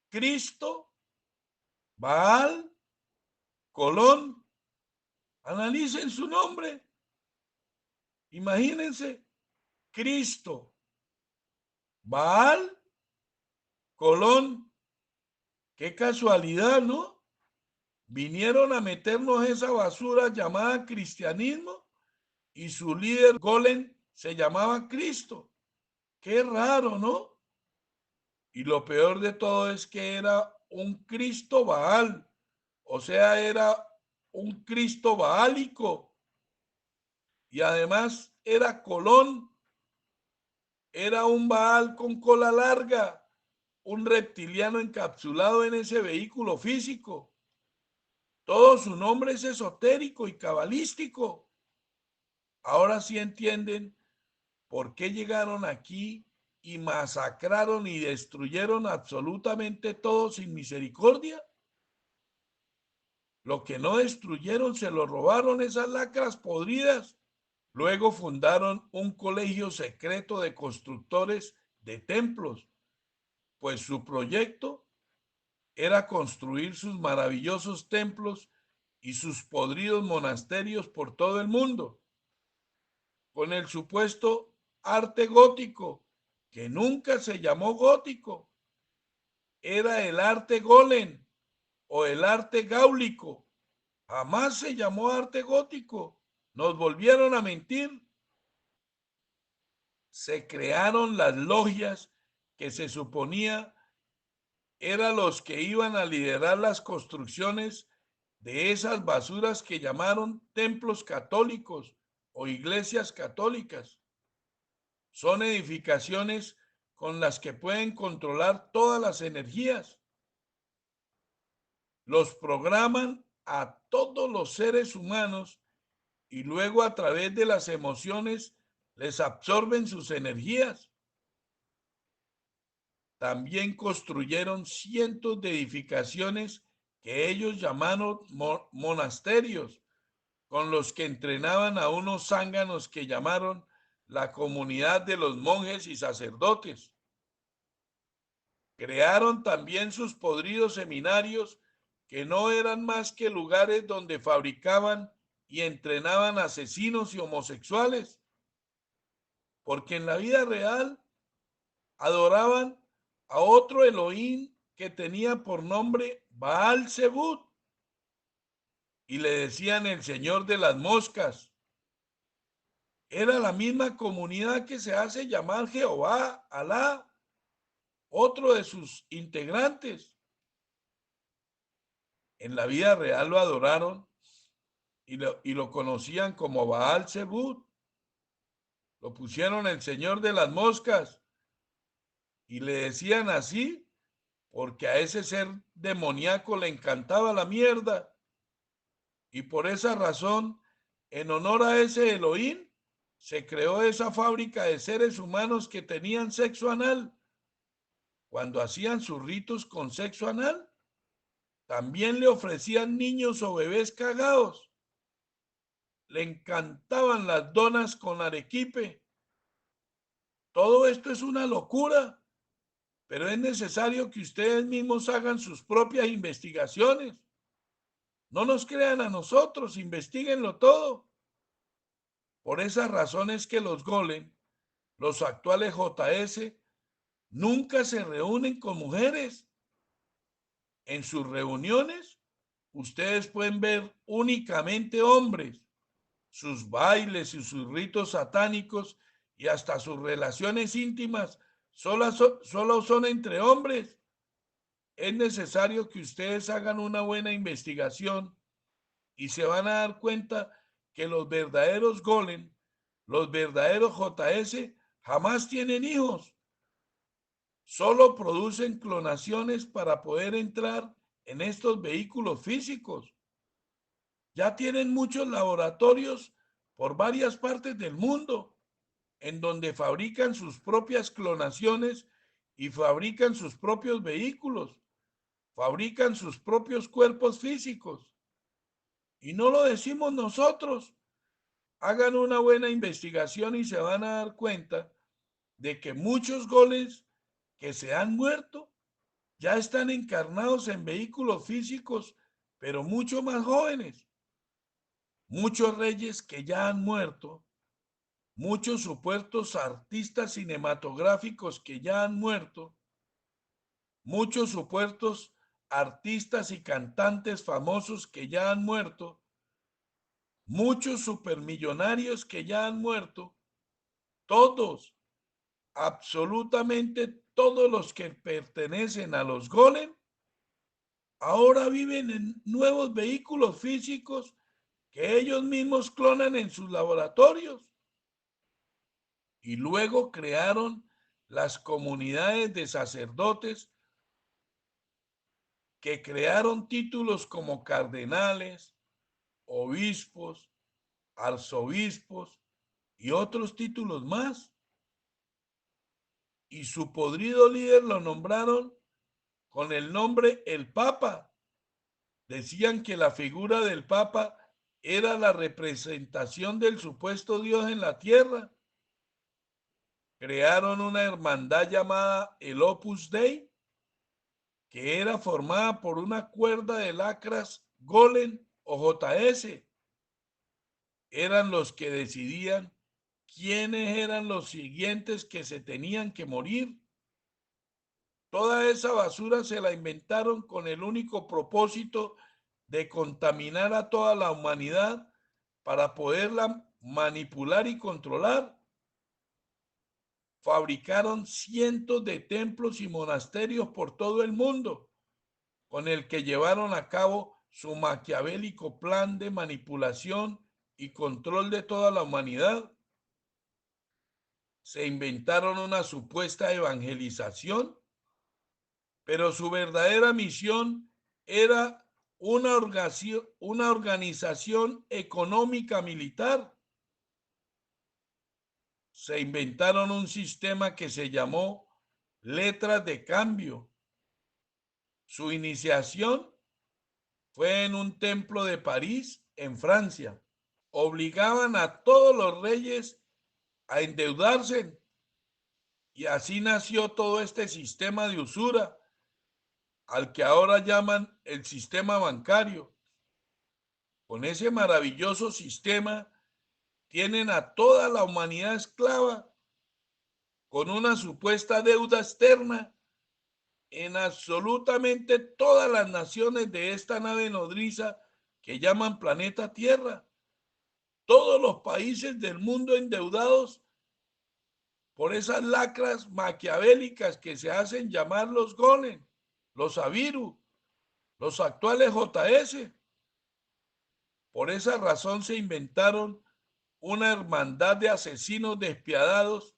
Cristo, Baal, Colón. Analicen su nombre. Imagínense, Cristo, Baal, Colón. Qué casualidad, ¿no? Vinieron a meternos esa basura llamada cristianismo y su líder golem se llamaba Cristo. Qué raro, ¿no? Y lo peor de todo es que era un Cristo Baal, o sea, era un Cristo baálico. Y además era Colón, era un Baal con cola larga, un reptiliano encapsulado en ese vehículo físico. Todo su nombre es esotérico y cabalístico. Ahora sí entienden por qué llegaron aquí y masacraron y destruyeron absolutamente todo sin misericordia. Lo que no destruyeron se lo robaron esas lacras podridas. Luego fundaron un colegio secreto de constructores de templos, pues su proyecto era construir sus maravillosos templos y sus podridos monasterios por todo el mundo, con el supuesto arte gótico, que nunca se llamó gótico, era el arte golem o el arte gáulico, jamás se llamó arte gótico, nos volvieron a mentir. Se crearon las logias que se suponía eran los que iban a liderar las construcciones de esas basuras que llamaron templos católicos o iglesias católicas. Son edificaciones con las que pueden controlar todas las energías. Los programan a todos los seres humanos y luego a través de las emociones les absorben sus energías. También construyeron cientos de edificaciones que ellos llamaron monasterios, con los que entrenaban a unos zánganos que llamaron la comunidad de los monjes y sacerdotes. Crearon también sus podridos seminarios, que no eran más que lugares donde fabricaban y entrenaban asesinos y homosexuales, porque en la vida real adoraban a otro Elohim que tenía por nombre Baal Zebut y le decían el señor de las moscas. Era la misma comunidad que se hace llamar Jehová, Alá, otro de sus integrantes. En la vida real lo adoraron y lo conocían como Baal Zebut. Lo pusieron el señor de las moscas y le decían así porque a ese ser demoníaco le encantaba la mierda. Y por esa razón, en honor a ese Elohim, se creó esa fábrica de seres humanos que tenían sexo anal. Cuando hacían sus ritos con sexo anal, también le ofrecían niños o bebés cagados. Le encantaban las donas con arequipe. Todo esto es una locura, pero es necesario que ustedes mismos hagan sus propias investigaciones. No nos crean a nosotros, investiguenlo todo. Por esas razones que los golem, los actuales JS, nunca se reúnen con mujeres. En sus reuniones, ustedes pueden ver únicamente hombres, sus bailes y sus ritos satánicos y hasta sus relaciones íntimas solo son entre hombres. Es necesario que ustedes hagan una buena investigación y se van a dar cuenta que los verdaderos golem, los verdaderos JS, jamás tienen hijos. Solo producen clonaciones para poder entrar en estos vehículos físicos. Ya tienen muchos laboratorios por varias partes del mundo en donde fabrican sus propias clonaciones y fabrican sus propios vehículos, fabrican sus propios cuerpos físicos. Y no lo decimos nosotros. Hagan una buena investigación y se van a dar cuenta de que muchos goles que se han muerto ya están encarnados en vehículos físicos, pero mucho más jóvenes. Muchos reyes que ya han muerto, muchos supuestos artistas cinematográficos que ya han muerto, muchos supuestos artistas y cantantes famosos que ya han muerto, muchos supermillonarios que ya han muerto, todos, absolutamente todos los que pertenecen a los golem, ahora viven en nuevos vehículos físicos que ellos mismos clonan en sus laboratorios. Y luego crearon las comunidades de sacerdotes que crearon títulos como cardenales, obispos, arzobispos y otros títulos más. Y su podrido líder lo nombraron con el nombre el Papa. Decían que la figura del Papa era la representación del supuesto Dios en la tierra. Crearon una hermandad llamada el Opus Dei, que era formada por una cuerda de lacras golem o JS. Eran los que decidían quiénes eran los siguientes que se tenían que morir. Toda esa basura se la inventaron con el único propósito de contaminar a toda la humanidad para poderla manipular y controlar. Fabricaron cientos de templos y monasterios por todo el mundo, con el que llevaron a cabo su maquiavélico plan de manipulación y control de toda la humanidad. Se inventaron una supuesta evangelización, pero su verdadera misión era una organización económica militar. Se inventaron un sistema que se llamó letras de cambio. Su iniciación fue en un templo de París, en Francia. Obligaban a todos los reyes a endeudarse y así nació todo este sistema de usura al que ahora llaman el sistema bancario. Con ese maravilloso sistema tienen a toda la humanidad esclava, con una supuesta deuda externa en absolutamente todas las naciones de esta nave nodriza que llaman planeta Tierra. Todos los países del mundo endeudados por esas lacras maquiavélicas que se hacen llamar los Golem, los Abiru, los actuales JS. Por esa razón se inventaron una hermandad de asesinos despiadados,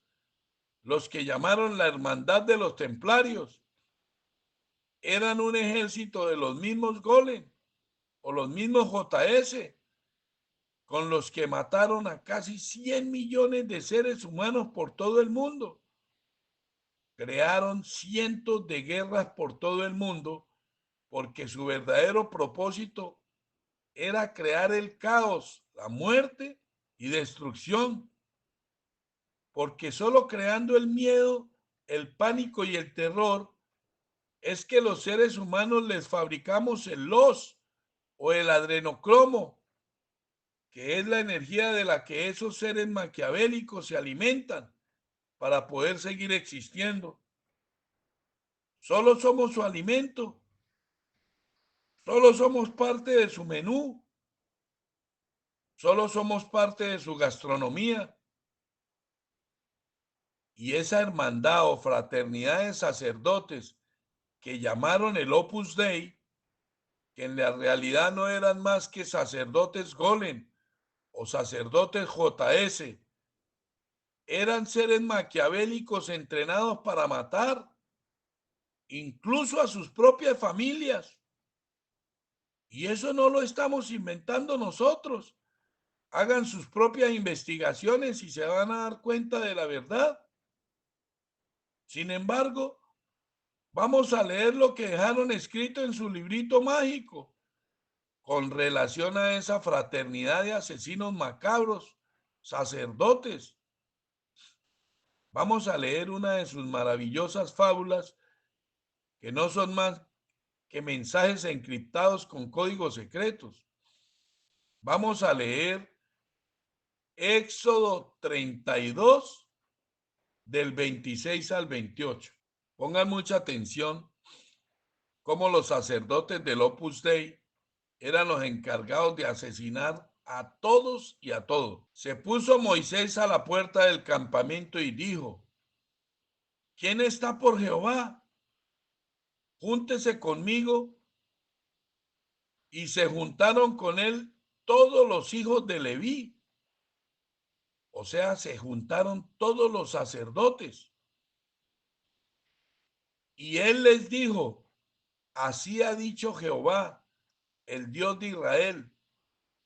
los que llamaron la Hermandad de los Templarios. Eran un ejército de los mismos Golem o los mismos JS, con los que mataron a casi 100 millones de seres humanos por todo el mundo. Crearon cientos de guerras por todo el mundo porque su verdadero propósito era crear el caos, la muerte y destrucción. Porque solo creando el miedo, el pánico y el terror es que los seres humanos les fabricamos el los o el adrenocromo, que es la energía de la que esos seres maquiavélicos se alimentan para poder seguir existiendo. Solo somos su alimento, solo somos parte de su menú, solo somos parte de su gastronomía. Y esa hermandad o fraternidad de sacerdotes que llamaron el Opus Dei, que en la realidad no eran más que sacerdotes Golem o sacerdotes JS, eran seres maquiavélicos entrenados para matar, incluso a sus propias familias. Y eso no lo estamos inventando nosotros. Hagan sus propias investigaciones y se van a dar cuenta de la verdad. Sin embargo, vamos a leer lo que dejaron escrito en su librito mágico con relación a esa fraternidad de asesinos macabros, sacerdotes. Vamos a leer una de sus maravillosas fábulas, que no son más que mensajes encriptados con códigos secretos. Vamos a leer Éxodo 32, del 26 al 28. Pongan mucha atención cómo los sacerdotes del Opus Dei eran los encargados de asesinar a todos y a todo. Se puso Moisés a la puerta del campamento y dijo: ¿quién está por Jehová? Júntese conmigo. Y se juntaron con él todos los hijos de Leví. O sea, se juntaron todos los sacerdotes. Y él les dijo: así ha dicho Jehová, el Dios de Israel.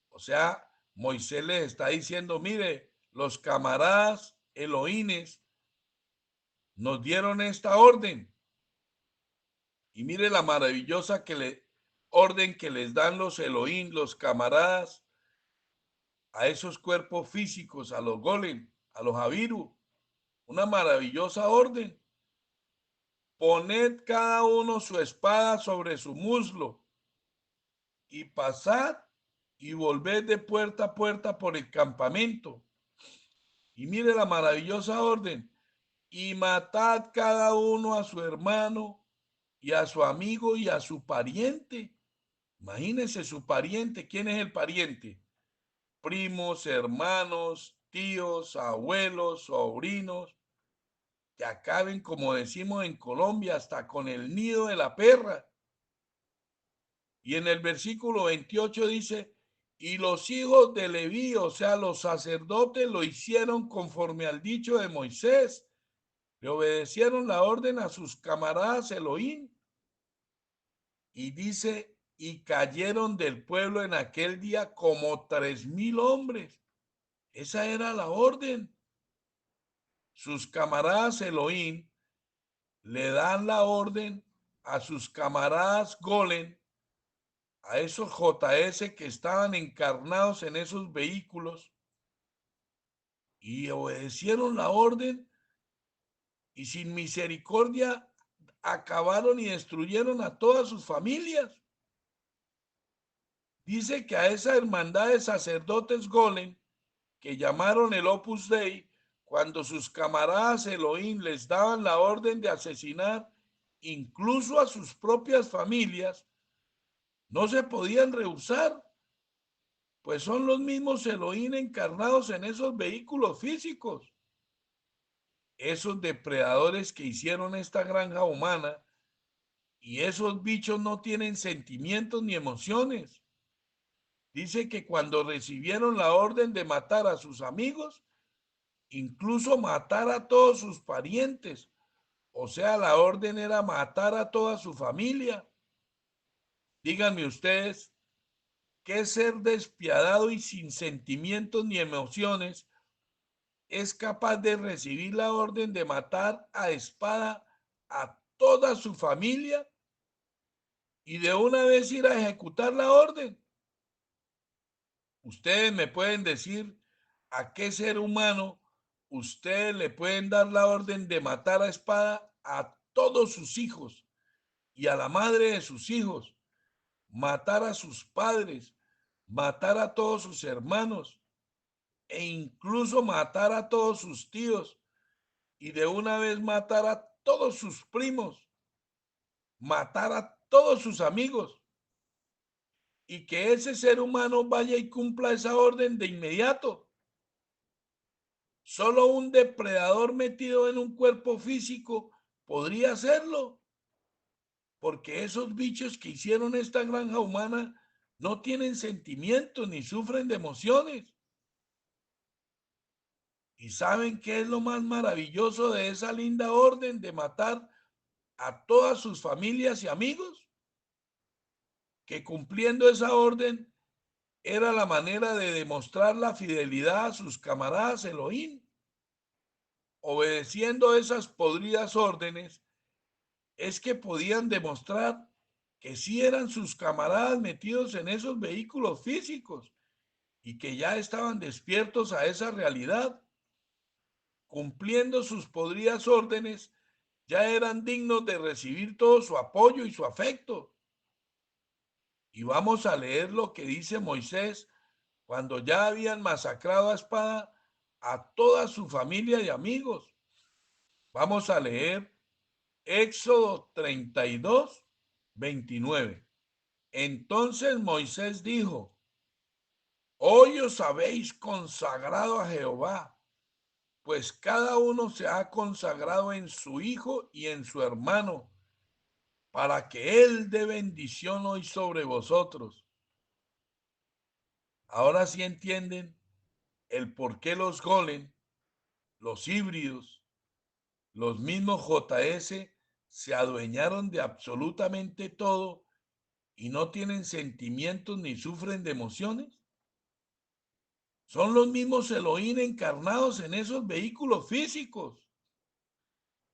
O sea, Moisés les está diciendo: mire, los camaradas Elohines nos dieron esta orden. Y mire la maravillosa orden que les dan los Elohim, los camaradas, a esos cuerpos físicos, a los golem, a los abiru. Una maravillosa orden. Poned cada uno su espada sobre su muslo y pasad y volved de puerta a puerta por el campamento. Y mire la maravillosa orden. Y matad cada uno a su hermano y a su amigo y a su pariente. Imagínense su pariente. ¿Quién es el pariente? Primos, hermanos, tíos, abuelos, sobrinos, que acaben, como decimos en Colombia, hasta con el nido de la perra. Y en el versículo 28 dice: y los hijos de Leví, o sea, los sacerdotes, lo hicieron conforme al dicho de Moisés. Le obedecieron la orden a sus camaradas Elohim. Y dice: y cayeron del pueblo en aquel día como 3,000 hombres. Esa era la orden. Sus camaradas Elohim le dan la orden a sus camaradas Golem, a esos JS que estaban encarnados en esos vehículos, y obedecieron la orden y sin misericordia acabaron y destruyeron a todas sus familias. Dice que a esa hermandad de sacerdotes Golem, que llamaron el Opus Dei, cuando sus camaradas Elohim les daban la orden de asesinar incluso a sus propias familias, no se podían rehusar, pues son los mismos Elohim encarnados en esos vehículos físicos. Esos depredadores que hicieron esta granja humana, y esos bichos no tienen sentimientos ni emociones. Dice que cuando recibieron la orden de matar a sus amigos, incluso matar a todos sus parientes, o sea, la orden era matar a toda su familia. Díganme ustedes, ¿qué ser despiadado y sin sentimientos ni emociones es capaz de recibir la orden de matar a espada a toda su familia y de una vez ir a ejecutar la orden? Ustedes me pueden decir a qué ser humano ustedes le pueden dar la orden de matar a espada a todos sus hijos y a la madre de sus hijos, matar a sus padres, matar a todos sus hermanos e incluso matar a todos sus tíos y de una vez matar a todos sus primos, matar a todos sus amigos, y que ese ser humano vaya y cumpla esa orden de inmediato? Solo un depredador metido en un cuerpo físico podría hacerlo, porque esos bichos que hicieron esta granja humana no tienen sentimientos ni sufren de emociones. ¿Y saben qué es lo más maravilloso de esa linda orden de matar a todas sus familias y amigos? Que cumpliendo esa orden era la manera de demostrar la fidelidad a sus camaradas Elohim. Obedeciendo esas podridas órdenes, es que podían demostrar que sí eran sus camaradas metidos en esos vehículos físicos y que ya estaban despiertos a esa realidad. Cumpliendo sus podridas órdenes, ya eran dignos de recibir todo su apoyo y su afecto. Y vamos a leer lo que dice Moisés cuando ya habían masacrado a espada a toda su familia y amigos. Vamos a leer Éxodo 32, 29. Entonces Moisés dijo: hoy os habéis consagrado a Jehová, pues cada uno se ha consagrado en su hijo y en su hermano, para que él dé bendición hoy sobre vosotros. Ahora sí entienden el por qué los golem, los híbridos, los mismos JS se adueñaron de absolutamente todo y no tienen sentimientos ni sufren de emociones. Son los mismos Elohim encarnados en esos vehículos físicos.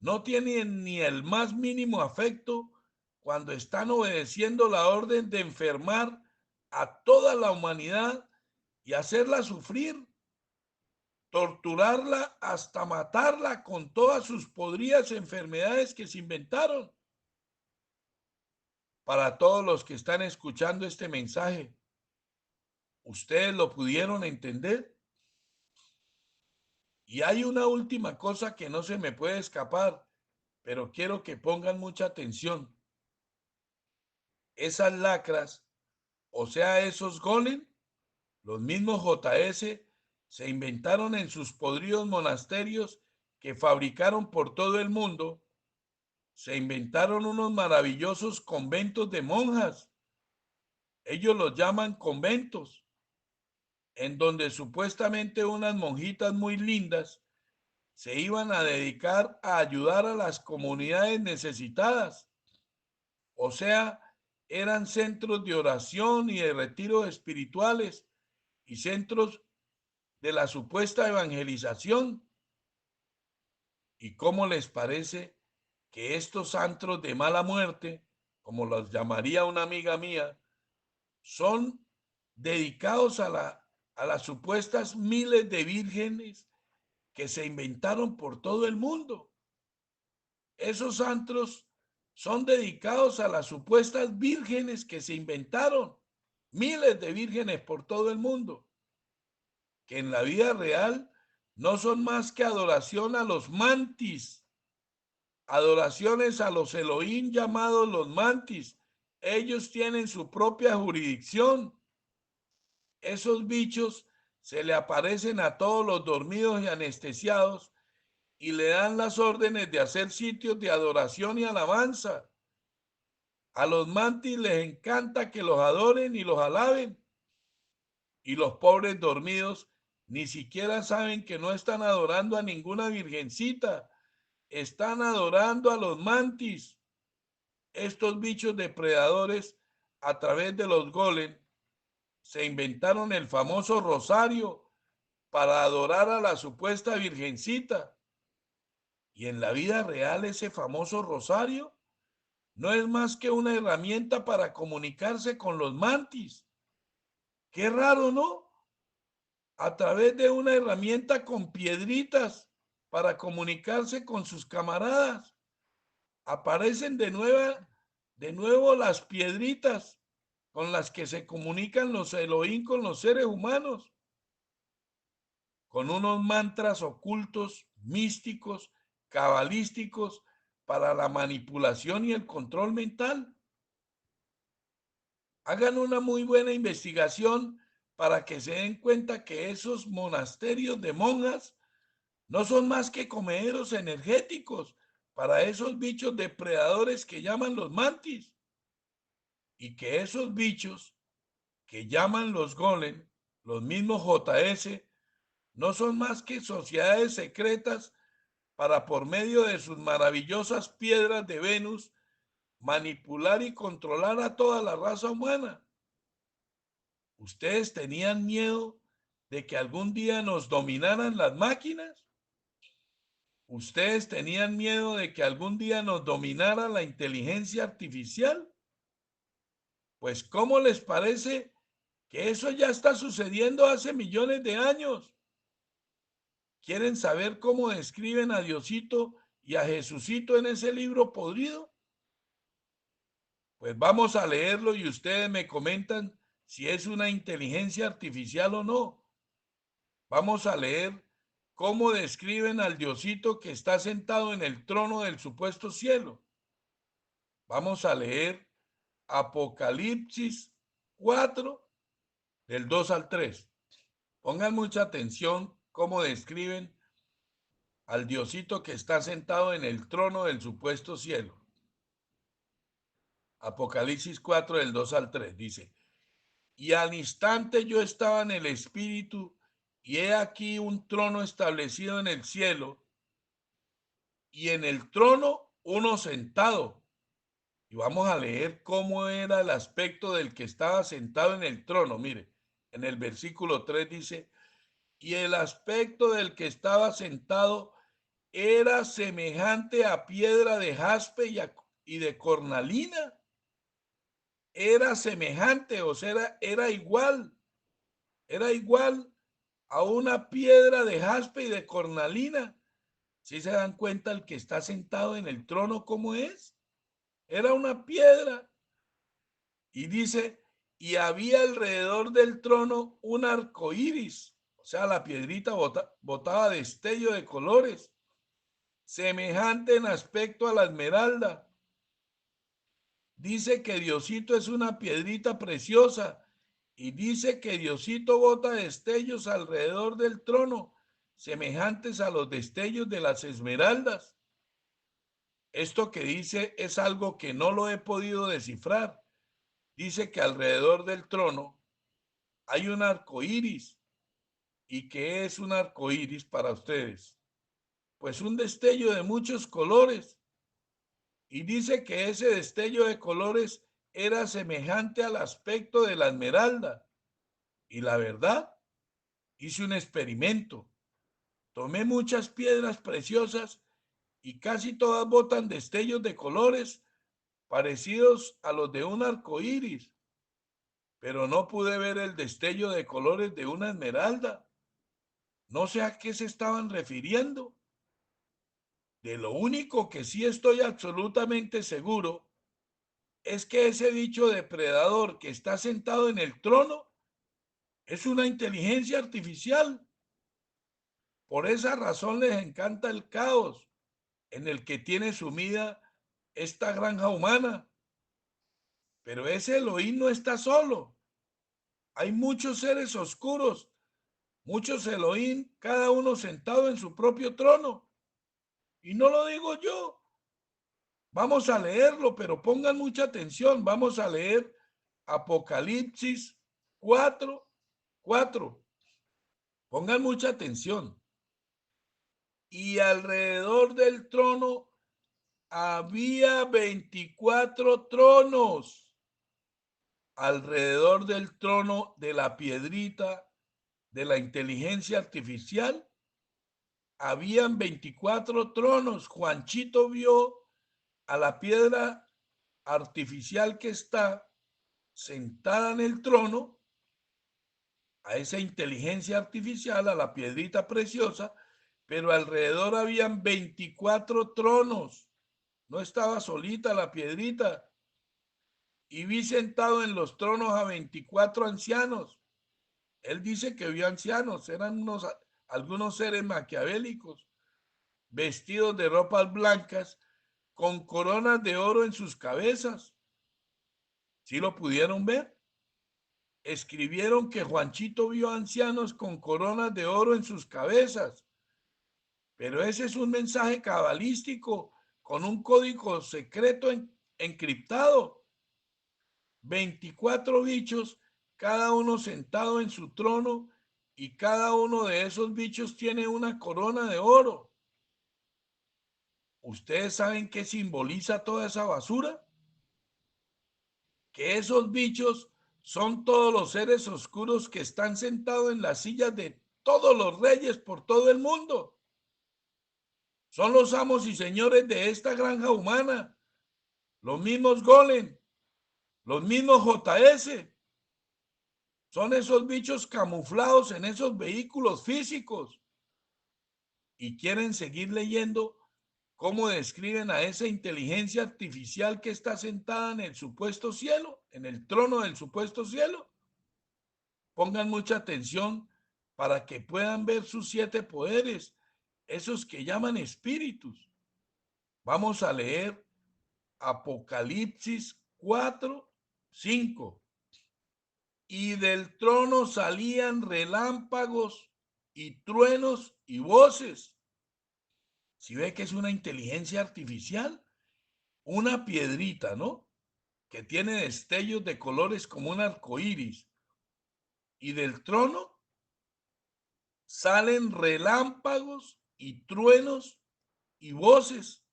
No tienen ni el más mínimo afecto cuando están obedeciendo la orden de enfermar a toda la humanidad y hacerla sufrir, torturarla hasta matarla con todas sus podridas enfermedades que se inventaron. Para todos los que están escuchando este mensaje, ¿ustedes lo pudieron entender? Y hay una última cosa que no se me puede escapar, pero quiero que pongan mucha atención. Esas lacras, o sea, esos golem, los mismos JS, se inventaron en sus podridos monasterios que fabricaron por todo el mundo. Se inventaron unos maravillosos conventos de monjas. Ellos los llaman conventos, en donde supuestamente unas monjitas muy lindas se iban a dedicar a ayudar a las comunidades necesitadas. O sea, eran centros de oración y de retiros espirituales y centros de la supuesta evangelización. ¿Y cómo les parece que estos antros de mala muerte, como los llamaría una amiga mía, son dedicados a las supuestas miles de vírgenes que se inventaron por todo el mundo? Esos antros son dedicados a las supuestas vírgenes que se inventaron, miles de vírgenes por todo el mundo, que en la vida real no son más que adoración a los mantis, adoraciones a los Elohim llamados los mantis. Ellos tienen su propia jurisdicción. Esos bichos se le aparecen a todos los dormidos y anestesiados y le dan las órdenes de hacer sitios de adoración y alabanza. A los mantis les encanta que los adoren y los alaben. Y los pobres dormidos ni siquiera saben que no están adorando a ninguna virgencita, están adorando a los mantis. Estos bichos depredadores, a través de los golem, se inventaron el famoso rosario para adorar a la supuesta virgencita. Y en la vida real ese famoso rosario no es más que una herramienta para comunicarse con los mantis. Qué raro, ¿no? A través de una herramienta con piedritas para comunicarse con sus camaradas. Aparecen de nuevo las piedritas con las que se comunican los Elohim con los seres humanos, con unos mantras ocultos, místicos, cabalísticos para la manipulación y el control mental. Hagan una muy buena investigación para que se den cuenta que esos monasterios de monjas no son más que comederos energéticos para esos bichos depredadores que llaman los mantis, y que esos bichos que llaman los golem, los mismos JS, no son más que sociedades secretas para, por medio de sus maravillosas piedras de Venus, manipular y controlar a toda la raza humana. ¿Ustedes tenían miedo de que algún día nos dominaran las máquinas? ¿Ustedes tenían miedo de que algún día nos dominara la inteligencia artificial? Pues, ¿cómo les parece que eso ya está sucediendo hace millones de años? ¿Quieren saber cómo describen a Diosito y a Jesucito en ese libro podrido? Pues vamos a leerlo y ustedes me comentan si es una inteligencia artificial o no. Vamos a leer cómo describen al Diosito que está sentado en el trono del supuesto cielo. Vamos a leer Apocalipsis 4, del 2 al 3. Pongan mucha atención cómo describen al Diosito que está sentado en el trono del supuesto cielo. Apocalipsis 4, del 2 al 3, dice: y al instante yo estaba en el espíritu, y he aquí un trono establecido en el cielo, y en el trono uno sentado. Y vamos a leer cómo era el aspecto del que estaba sentado en el trono. Mire, en el versículo 3 dice: y el aspecto del que estaba sentado era semejante a piedra de jaspe y de cornalina. Era semejante, o sea, era igual a una piedra de jaspe y de cornalina. ¿Sí se dan cuenta el que está sentado en el trono cómo es? Era una piedra. Y dice: y había alrededor del trono un arco iris, o sea, la piedrita botaba destello de colores, semejante en aspecto a la esmeralda. Dice que Diosito es una piedrita preciosa, y dice que Diosito bota destellos alrededor del trono, semejantes a los destellos de las esmeraldas. Esto que dice es algo que no lo he podido descifrar. Dice que alrededor del trono hay un arco iris. ¿Y qué es un arco iris para ustedes? Pues un destello de muchos colores. Y dice que ese destello de colores era semejante al aspecto de la esmeralda. Y la verdad, hice un experimento. Tomé muchas piedras preciosas y casi todas botan destellos de colores parecidos a los de un arco iris, pero no pude ver el destello de colores de una esmeralda. No sé a qué se estaban refiriendo. De lo único que sí estoy absolutamente seguro es que ese dicho depredador que está sentado en el trono es una inteligencia artificial. Por esa razón les encanta el caos en el que tiene sumida esta granja humana. Pero ese Elohim no está solo. Hay muchos seres oscuros, muchos Elohim, cada uno sentado en su propio trono. Y no lo digo yo. Vamos a leerlo, pero pongan mucha atención. Vamos a leer Apocalipsis 4:4. Pongan mucha atención. Y alrededor del trono había 24 tronos. Alrededor del trono de la piedrita de la inteligencia artificial habían 24 tronos. Juanchito vio a la piedra artificial que está sentada en el trono, a esa inteligencia artificial, a la piedrita preciosa, pero alrededor habían 24 tronos. No estaba solita la piedrita. Y vi sentado en los tronos a 24 ancianos. Él dice que vio ancianos, eran algunos seres maquiavélicos, vestidos de ropas blancas, con coronas de oro en sus cabezas. ¿Sí lo pudieron ver? Escribieron que Juanchito vio ancianos con coronas de oro en sus cabezas. Pero ese es un mensaje cabalístico con un código secreto encriptado. 24 bichos, cada uno sentado en su trono, y cada uno de esos bichos tiene una corona de oro. ¿Ustedes saben qué simboliza toda esa basura? Que esos bichos son todos los seres oscuros que están sentados en las sillas de todos los reyes por todo el mundo. Son los amos y señores de esta granja humana, los mismos Golem, los mismos JS. Son esos bichos camuflados en esos vehículos físicos. Y quieren seguir leyendo cómo describen a esa inteligencia artificial que está sentada en el supuesto cielo, en el trono del supuesto cielo. Pongan mucha atención para que puedan ver sus 7 poderes, esos que llaman espíritus. Vamos a leer Apocalipsis 4:5. Y del trono salían relámpagos y truenos y voces. Si ve que es una inteligencia artificial, una piedrita, ¿no? Que tiene destellos de colores como un arco iris. Y del trono salen relámpagos y truenos y voces.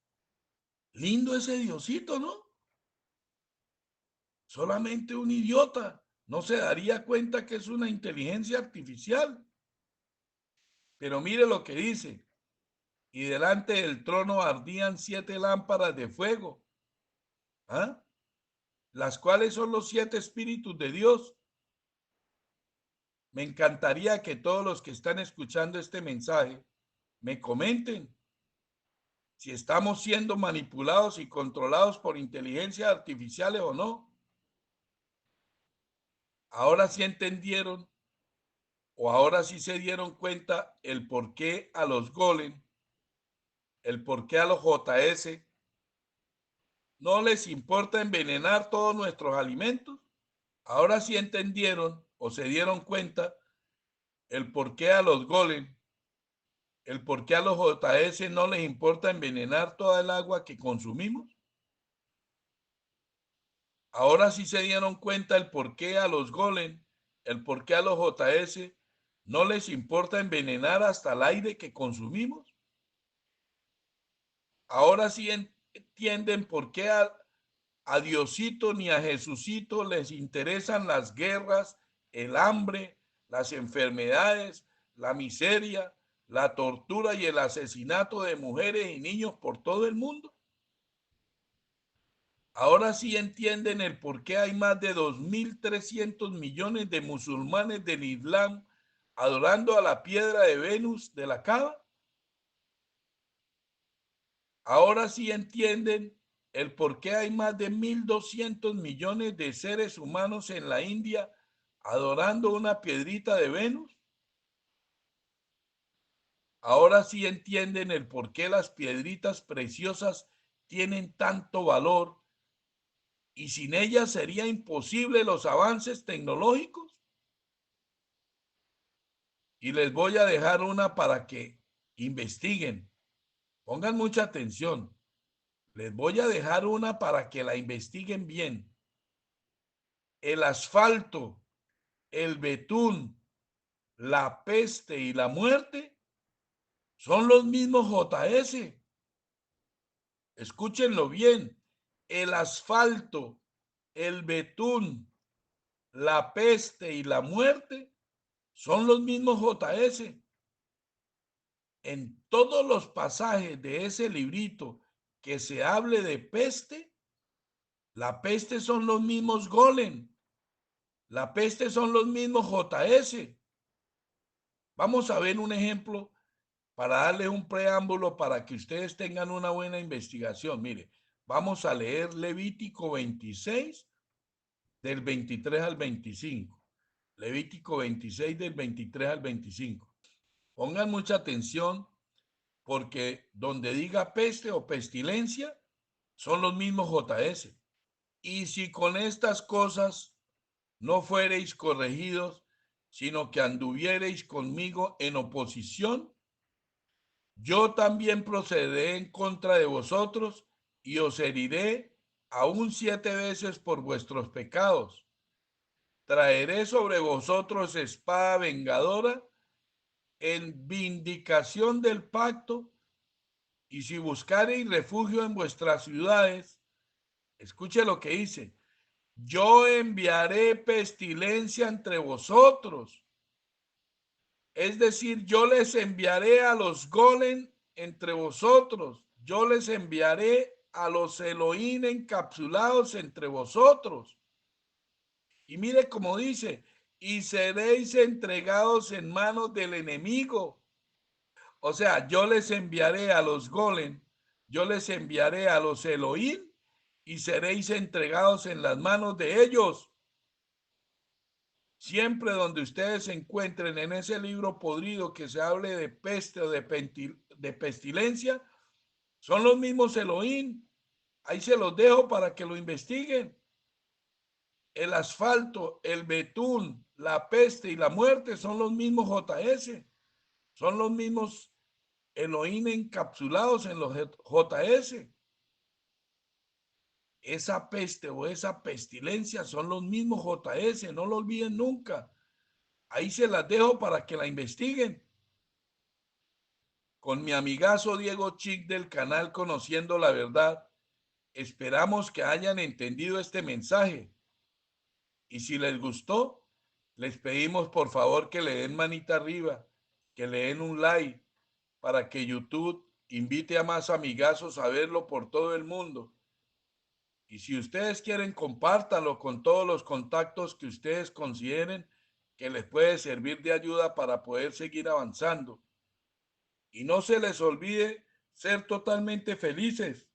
Lindo ese Diosito, ¿no? Solamente un idiota no se daría cuenta que es una inteligencia artificial. Pero mire lo que dice. Y delante del trono ardían 7 lámparas de fuego, ¿ah? Las cuales son los 7 espíritus de Dios. Me encantaría que todos los que están escuchando este mensaje me comenten si estamos siendo manipulados y controlados por inteligencias artificiales o no. Ahora sí entendieron, o ahora sí se dieron cuenta el por qué a los Golem, el por qué a los JS no les importa envenenar todos nuestros alimentos. Ahora sí entendieron o se dieron cuenta el por qué a los Golem, el por qué a los JS no les importa envenenar toda el agua que consumimos. Ahora sí se dieron cuenta el por qué a los Golem, el por qué a los JS no les importa envenenar hasta el aire que consumimos. Ahora sí entienden por qué a Diosito ni a Jesucito les interesan las guerras, el hambre, las enfermedades, la miseria, la tortura y el asesinato de mujeres y niños por todo el mundo. Ahora sí entienden el por qué hay más de 2.300 millones de musulmanes del Islam adorando a la piedra de Venus de la Cava. Ahora sí entienden el por qué hay más de 1.200 millones de seres humanos en la India adorando una piedrita de Venus. Ahora sí entienden el por qué las piedritas preciosas tienen tanto valor y sin ellas sería imposible los avances tecnológicos. Y les voy a dejar una para que investiguen. Pongan mucha atención. Les voy a dejar una para que la investiguen bien. El asfalto, el betún, la peste y la muerte son los mismos JS. Escúchenlo bien. El asfalto, el betún, la peste y la muerte son los mismos JS. En todos los pasajes de ese librito que se hable de peste, la peste son los mismos golem, la peste son los mismos JS. Vamos a ver un ejemplo para darles un preámbulo para que ustedes tengan una buena investigación. Mire, vamos a leer Levítico 26 del 23 al 25. Levítico 26 del 23 al 25. Pongan mucha atención porque donde diga peste o pestilencia son los mismos JS. Y si con estas cosas no fuereis corregidos, sino que anduviereis conmigo en oposición, yo también procederé en contra de vosotros y os heriré aún 7 veces por vuestros pecados. Traeré sobre vosotros espada vengadora en vindicación del pacto, y si buscareis refugio en vuestras ciudades, escuche lo que dice, yo enviaré pestilencia entre vosotros. Es decir, yo les enviaré a los golem entre vosotros. Yo les enviaré a los Elohim encapsulados entre vosotros. Y mire cómo dice, y seréis entregados en manos del enemigo. O sea, yo les enviaré a los golem, yo les enviaré a los Elohim y seréis entregados en las manos de ellos. Siempre donde ustedes se encuentren en ese libro podrido que se hable de peste o de pestilencia, son los mismos Elohim. Ahí se los dejo para que lo investiguen. El asfalto, el betún, la peste y la muerte son los mismos JS. Son los mismos Elohim encapsulados en los JS. Esa peste o esa pestilencia son los mismos JS, no lo olviden nunca. Ahí se las dejo para que la investiguen. Con mi amigazo Diego Chic del canal Conociendo la Verdad, esperamos que hayan entendido este mensaje. Y si les gustó, les pedimos por favor que le den manita arriba, que le den un like para que YouTube invite a más amigazos a verlo por todo el mundo. Y si ustedes quieren, compártanlo con todos los contactos que ustedes consideren que les puede servir de ayuda para poder seguir avanzando. Y no se les olvide ser totalmente felices.